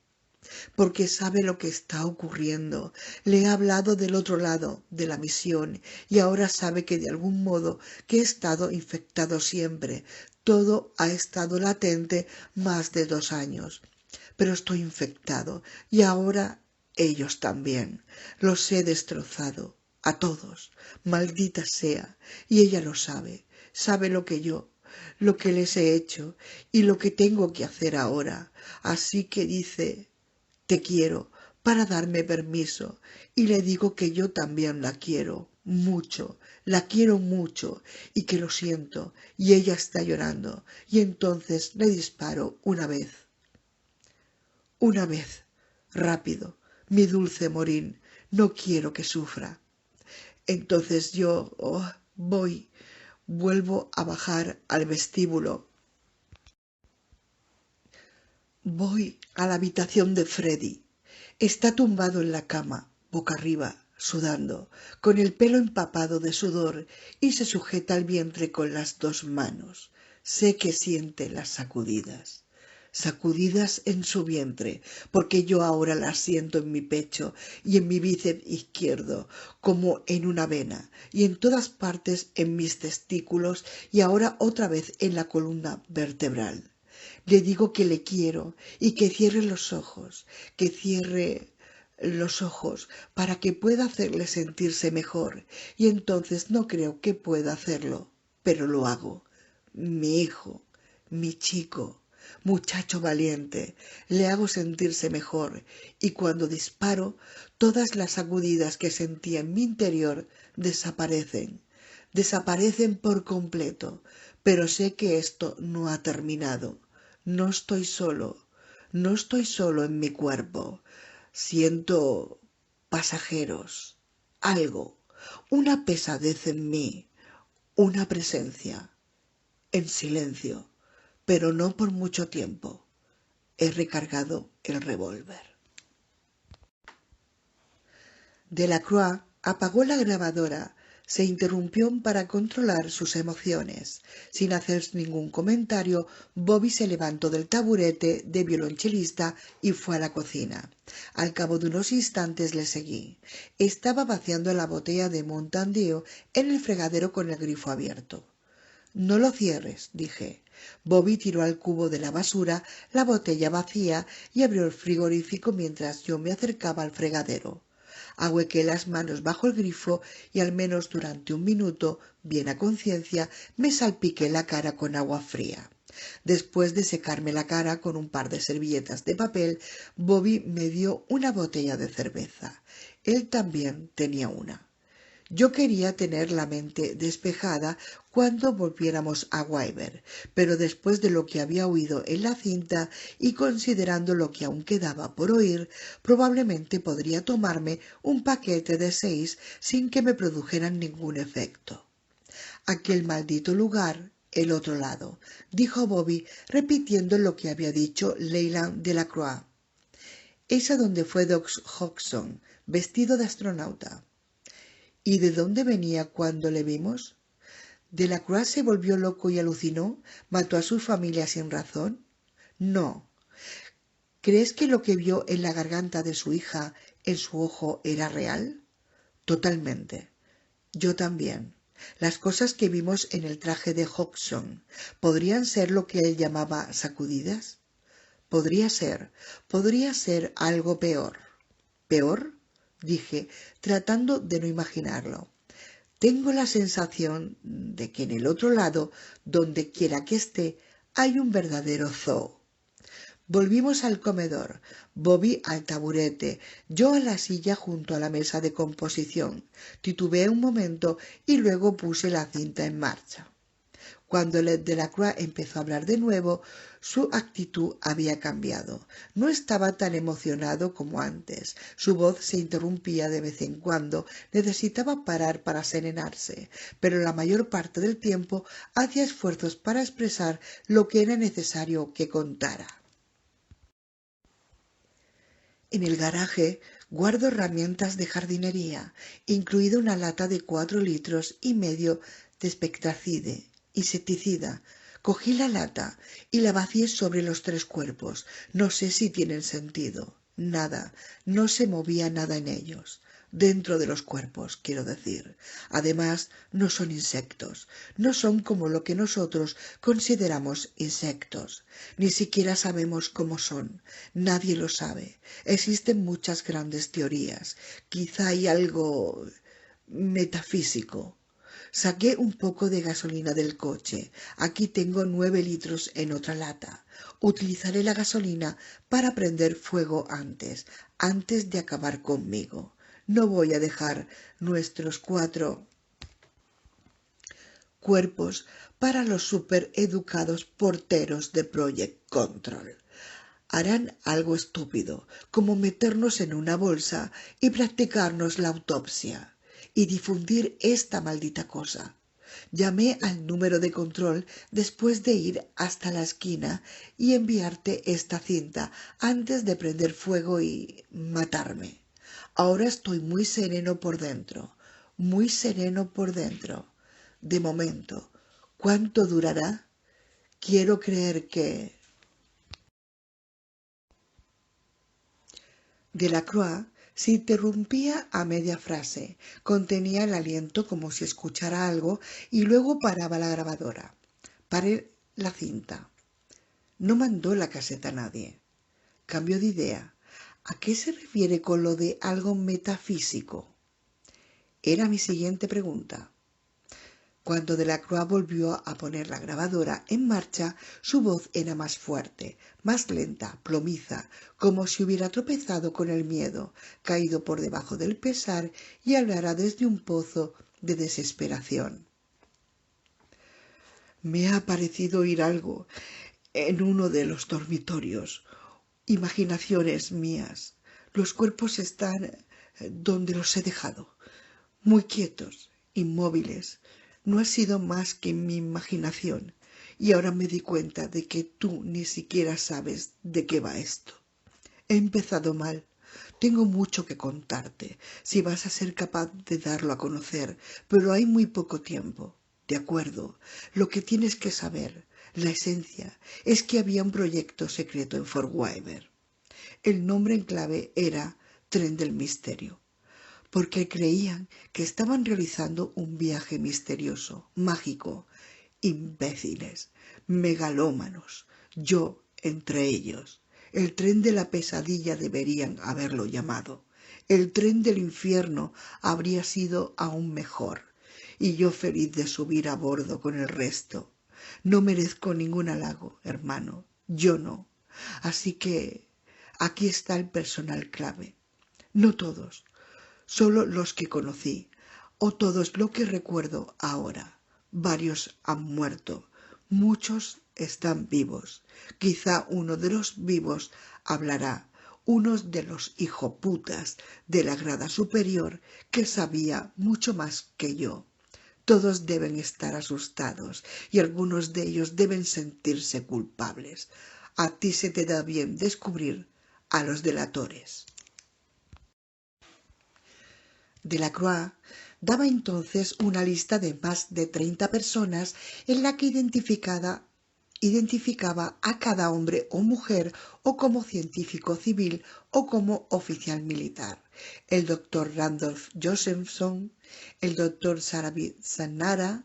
S1: porque sabe lo que está ocurriendo. Le he hablado del otro lado, de la misión, y ahora sabe que de algún modo que he estado infectado siempre. Todo ha estado latente más de 2 años. Pero estoy infectado, y ahora ellos también. Los he destrozado, a todos, maldita sea, y ella lo sabe. Sabe lo que les he hecho, y lo que tengo que hacer ahora. Así que dice, te quiero, para darme permiso, y le digo que yo también la quiero mucho, y que lo siento, y ella está llorando, y entonces le disparo una vez, rápido, mi dulce Maureen, no quiero que sufra. Entonces vuelvo a bajar al vestíbulo. Voy a la habitación de Freddy. Está tumbado en la cama, boca arriba, sudando, con el pelo empapado de sudor y se sujeta el vientre con las 2 manos. Sé que siente las sacudidas en su vientre, porque yo ahora las siento en mi pecho y en mi bíceps izquierdo, como en una vena, y en todas partes en mis testículos y ahora otra vez en la columna vertebral. Le digo que le quiero y que cierre los ojos para que pueda hacerle sentirse mejor, y entonces no creo que pueda hacerlo, pero lo hago. Mi hijo, mi chico, muchacho valiente, le hago sentirse mejor, y cuando disparo, todas las sacudidas que sentía en mi interior desaparecen por completo, pero sé que esto no ha terminado. No estoy solo en mi cuerpo. Siento pasajeros, algo, una pesadez en mí, una presencia, en silencio, pero no por mucho tiempo. He recargado el revólver. Delacroix apagó la grabadora, se interrumpió para controlar sus emociones. Sin hacer ningún comentario, Bobby se levantó del taburete de violonchelista y fue a la cocina. Al cabo de unos instantes le seguí. Estaba vaciando la botella de Mountain Dew en el fregadero con el grifo abierto. No lo cierres, dije. Bobby tiró al cubo de la basura la botella vacía y abrió el frigorífico mientras yo me acercaba al fregadero. Ahuequé las manos bajo el grifo y al menos durante un minuto, bien a conciencia, me salpiqué la cara con agua fría. Después de secarme la cara con un par de servilletas de papel, Bobby me dio una botella de cerveza. Él también tenía una. Yo quería tener la mente despejada cuando volviéramos a Wyver, pero después de lo que había oído en la cinta y considerando lo que aún quedaba por oír, probablemente podría tomarme un paquete de 6 sin que me produjeran ningún efecto. Aquel maldito lugar, el otro lado, dijo Bobby, repitiendo lo que había dicho Leyland Delacroix. Es a donde fue Doc Hodgson, vestido de astronauta. ¿Y de dónde venía cuando le vimos? ¿Delacroix se volvió loco y alucinó? ¿Mató a su familia sin razón? No. ¿Crees que lo que vio en la garganta de su hija, en su ojo, era real? Totalmente. Yo también. Las cosas que vimos en el traje de Hodgson, ¿podrían ser lo que él llamaba sacudidas? Podría ser algo peor. ¿Peor? Dije, tratando de no imaginarlo. Tengo la sensación de que en el otro lado, donde quiera que esté, hay un verdadero zoo. Volvimos al comedor, Bobby al taburete, yo a la silla junto a la mesa de composición. Titubeé un momento y luego puse la cinta en marcha. Cuando Delacroix empezó a hablar de nuevo, su actitud había cambiado. No estaba tan emocionado como antes. Su voz se interrumpía de vez en cuando, necesitaba parar para serenarse, pero la mayor parte del tiempo hacía esfuerzos para expresar lo que era necesario que contara. En el garaje guardo herramientas de jardinería, incluida una lata de 4,5 litros de espectracide, insecticida. Cogí la lata y la vacié sobre los 3 cuerpos. No sé si tienen sentido. Nada, no se movía nada en ellos. Dentro de los cuerpos, quiero decir. Además, no son insectos. No son como lo que nosotros consideramos insectos. Ni siquiera sabemos cómo son. Nadie lo sabe. Existen muchas grandes teorías. Quizá hay algo metafísico. Saqué un poco de gasolina del coche. Aquí tengo 9 litros en otra lata. Utilizaré la gasolina para prender fuego antes de acabar conmigo. No voy a dejar nuestros 4 cuerpos para los supereducados porteros de Project Control. Harán algo estúpido, como meternos en una bolsa y practicarnos la autopsia y difundir esta maldita cosa. Llamé al número de control después de ir hasta la esquina y enviarte esta cinta antes de prender fuego y matarme. Ahora estoy muy sereno por dentro, muy sereno por dentro. De momento, ¿cuánto durará? Quiero creer que... Delacroix se interrumpía a media frase, contenía el aliento como si escuchara algo y luego paraba la grabadora. Paré la cinta. No mandó la caseta a nadie. Cambió de idea. ¿A qué se refiere con lo de algo metafísico? Era mi siguiente pregunta. Cuando Delacroix volvió a poner la grabadora en marcha, su voz era más fuerte, más lenta, plomiza, como si hubiera tropezado con el miedo, caído por debajo del pesar y hablara desde un pozo de desesperación. Me ha parecido oír algo en uno de los dormitorios. Imaginaciones mías. Los cuerpos están donde los he dejado, muy quietos, inmóviles. No ha sido más que mi imaginación, y ahora me di cuenta de que tú ni siquiera sabes de qué va esto. He empezado mal. Tengo mucho que contarte, si vas a ser capaz de darlo a conocer, pero hay muy poco tiempo. De acuerdo, lo que tienes que saber, la esencia, es que había un proyecto secreto en Fort Wyver. El nombre en clave era Tren del Misterio, porque creían que estaban realizando un viaje misterioso, mágico, Imbéciles, megalómanos, yo entre ellos. El tren de la pesadilla deberían haberlo llamado. El tren del infierno habría sido aún mejor, y yo feliz de subir a bordo con el resto. No merezco ningún halago, hermano, yo no. Así que aquí está el personal clave. No todos, solo los que conocí, o todos lo que recuerdo ahora. Varios han muerto, muchos están vivos. Quizá uno de los vivos hablará, uno de los hijoputas de la grada superior que sabía mucho más que yo. Todos deben estar asustados y algunos de ellos deben sentirse culpables. A ti se te da bien descubrir a los delatores. Delacroix daba entonces una lista de más de 30 personas en la que identificaba a cada hombre o mujer o como científico civil o como oficial militar. El doctor Randolph Josephson, el doctor Sarabjit Sannara,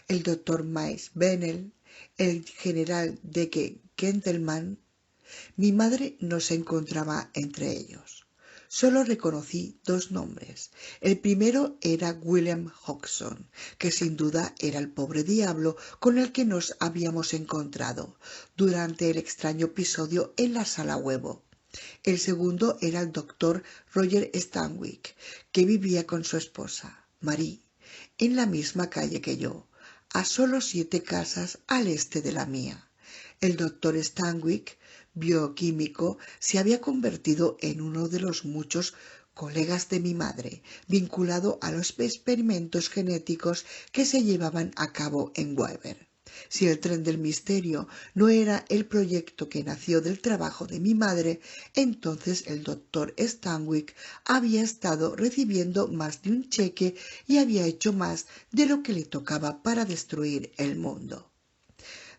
S1: el doctor Miles Bennell, el general Deke Gentleman. Mi madre no se encontraba entre ellos. Solo reconocí dos nombres. El primero era William Hodgson, que sin duda era el pobre diablo con el que nos habíamos encontrado durante el extraño episodio en la sala huevo. El segundo era el doctor Roger Stanwyck, que vivía con su esposa, Marie, en la misma calle que yo, a solo 7 casas al este de la mía. El doctor Stanwyck, bioquímico, se había convertido en uno de los muchos colegas de mi madre, vinculado a los experimentos genéticos que se llevaban a cabo en Weber. Si el tren del misterio no era el proyecto que nació del trabajo de mi madre, entonces el doctor Stanwyck había estado recibiendo más de un cheque y había hecho más de lo que le tocaba para destruir el mundo.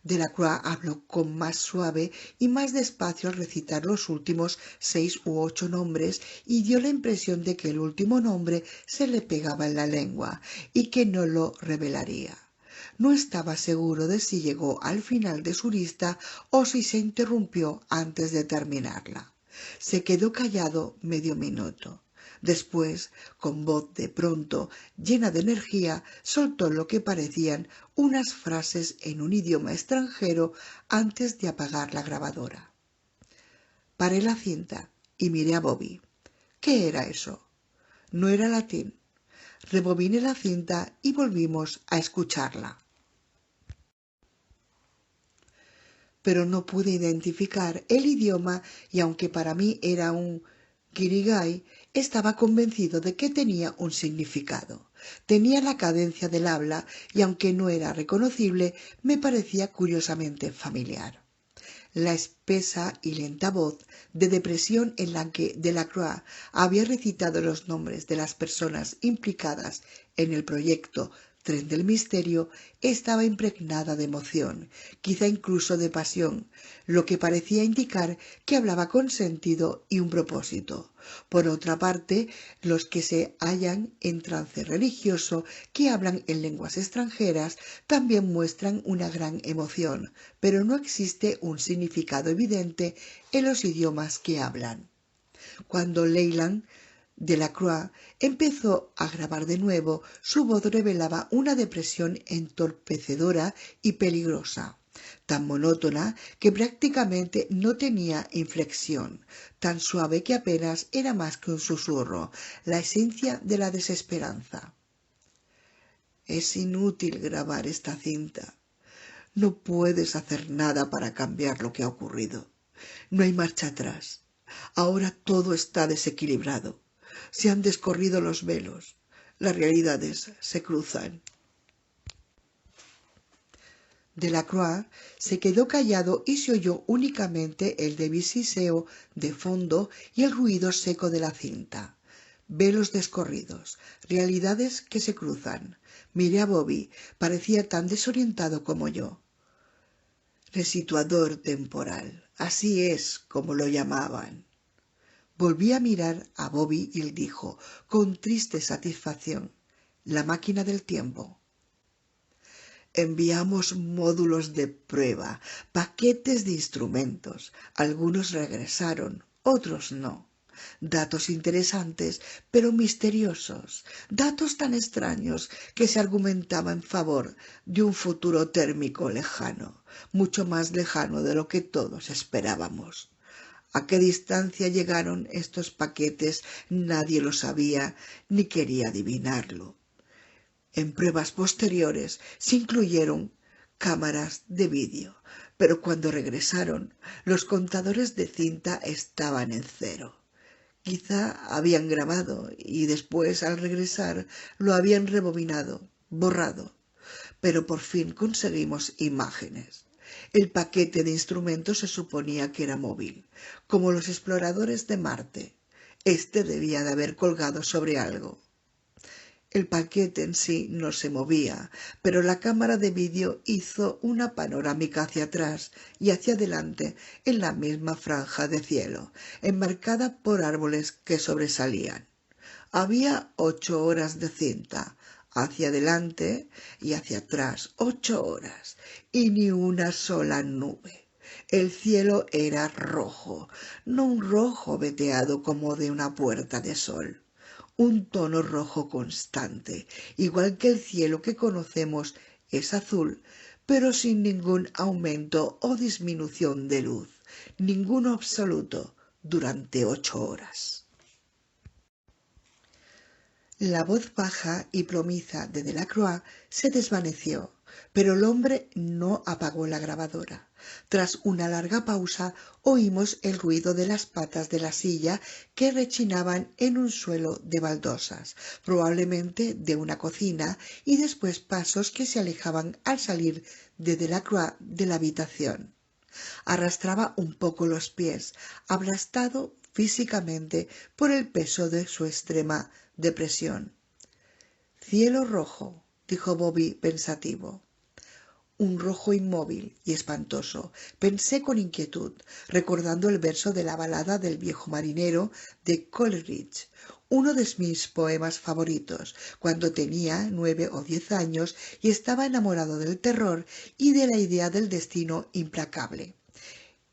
S1: Delacroix habló con más suave y más despacio al recitar los últimos 6 u 8 nombres y dio la impresión de que el último nombre se le pegaba en la lengua y que no lo revelaría. No estaba seguro de si llegó al final de su lista o si se interrumpió antes de terminarla. Se quedó callado medio minuto. Después, con voz de pronto, llena de energía, soltó lo que parecían unas frases en un idioma extranjero antes de apagar la grabadora. Paré la cinta y miré a Bobby. ¿Qué era eso? No era latín. Rebobiné la cinta y volvimos a escucharla. Pero no pude identificar el idioma y aunque para mí era un guirigay, estaba convencido de que tenía un significado. Tenía la cadencia del habla y aunque no era reconocible, me parecía curiosamente familiar. La espesa y lenta voz de depresión en la que Delacroix había recitado los nombres de las personas implicadas en el proyecto Tren del Misterio estaba impregnada de emoción, quizá incluso de pasión, lo que parecía indicar que hablaba con sentido y un propósito. Por otra parte, los que se hallan en trance religioso, que hablan en lenguas extranjeras, también muestran una gran emoción, pero no existe un significado evidente en los idiomas que hablan. Cuando Leyland Delacroix empezó a grabar de nuevo, su voz revelaba una depresión entorpecedora y peligrosa, tan monótona que prácticamente no tenía inflexión, tan suave que apenas era más que un susurro, la esencia de la desesperanza. Es inútil grabar esta cinta. No puedes hacer nada para cambiar lo que ha ocurrido. No hay marcha atrás. Ahora todo está desequilibrado. Se han descorrido los velos. Las realidades se cruzan. Delacroix se quedó callado y se oyó únicamente el devisiseo de fondo y el ruido seco de la cinta. Velos descorridos, realidades que se cruzan. Miré a Bobby, parecía tan desorientado como yo. Resituador temporal, así es como lo llamaban. Volví a mirar a Bobby y él dijo, con triste satisfacción, la máquina del tiempo. Enviamos módulos de prueba, paquetes de instrumentos. Algunos regresaron, otros no. Datos interesantes, pero misteriosos. Datos tan extraños que se argumentaba en favor de un futuro térmico lejano, mucho más lejano de lo que todos esperábamos. ¿A qué distancia llegaron estos paquetes? Nadie lo sabía ni quería adivinarlo. En pruebas posteriores se incluyeron cámaras de vídeo, pero cuando regresaron, los contadores de cinta estaban en cero. Quizá habían grabado y después, al regresar, lo habían rebobinado, borrado. Pero por fin conseguimos imágenes. El paquete de instrumentos se suponía que era móvil, como los exploradores de Marte. Este debía de haber colgado sobre algo. El paquete en sí no se movía, pero la cámara de vídeo hizo una panorámica hacia atrás y hacia adelante en la misma franja de cielo, enmarcada por árboles que sobresalían. Había 8 horas de cinta, hacia adelante y hacia atrás 8 horas, y ni una sola nube. El cielo era rojo, no un rojo veteado como de una puerta de sol. Un tono rojo constante, igual que el cielo que conocemos es azul, pero sin ningún aumento o disminución de luz, ninguno absoluto, durante 8 horas. La voz baja y plomiza de Delacroix se desvaneció, pero el hombre no apagó la grabadora. Tras una larga pausa oímos el ruido de las patas de la silla que rechinaban en un suelo de baldosas, probablemente de una cocina, y después pasos que se alejaban al salir de Delacroix de la habitación. Arrastraba un poco los pies, aplastado físicamente por el peso de su extrema depresión. Cielo rojo, dijo Bobby pensativo. Un rojo inmóvil y espantoso, pensé con inquietud, recordando el verso de la balada del viejo marinero de Coleridge, uno de mis poemas favoritos, cuando tenía 9 o 10 años y estaba enamorado del terror y de la idea del destino implacable.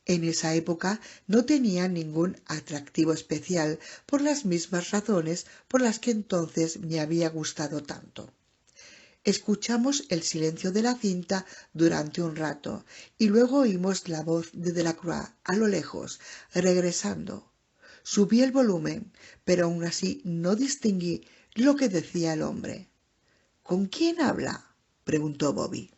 S1: En esa época no tenía ningún atractivo especial por las mismas razones por las que entonces me había gustado tanto. Escuchamos el silencio de la cinta durante un rato y luego oímos la voz de Delacroix a lo lejos, regresando. Subí el volumen, pero aún así no distinguí lo que decía el hombre. —¿Con quién habla? —preguntó Bobby.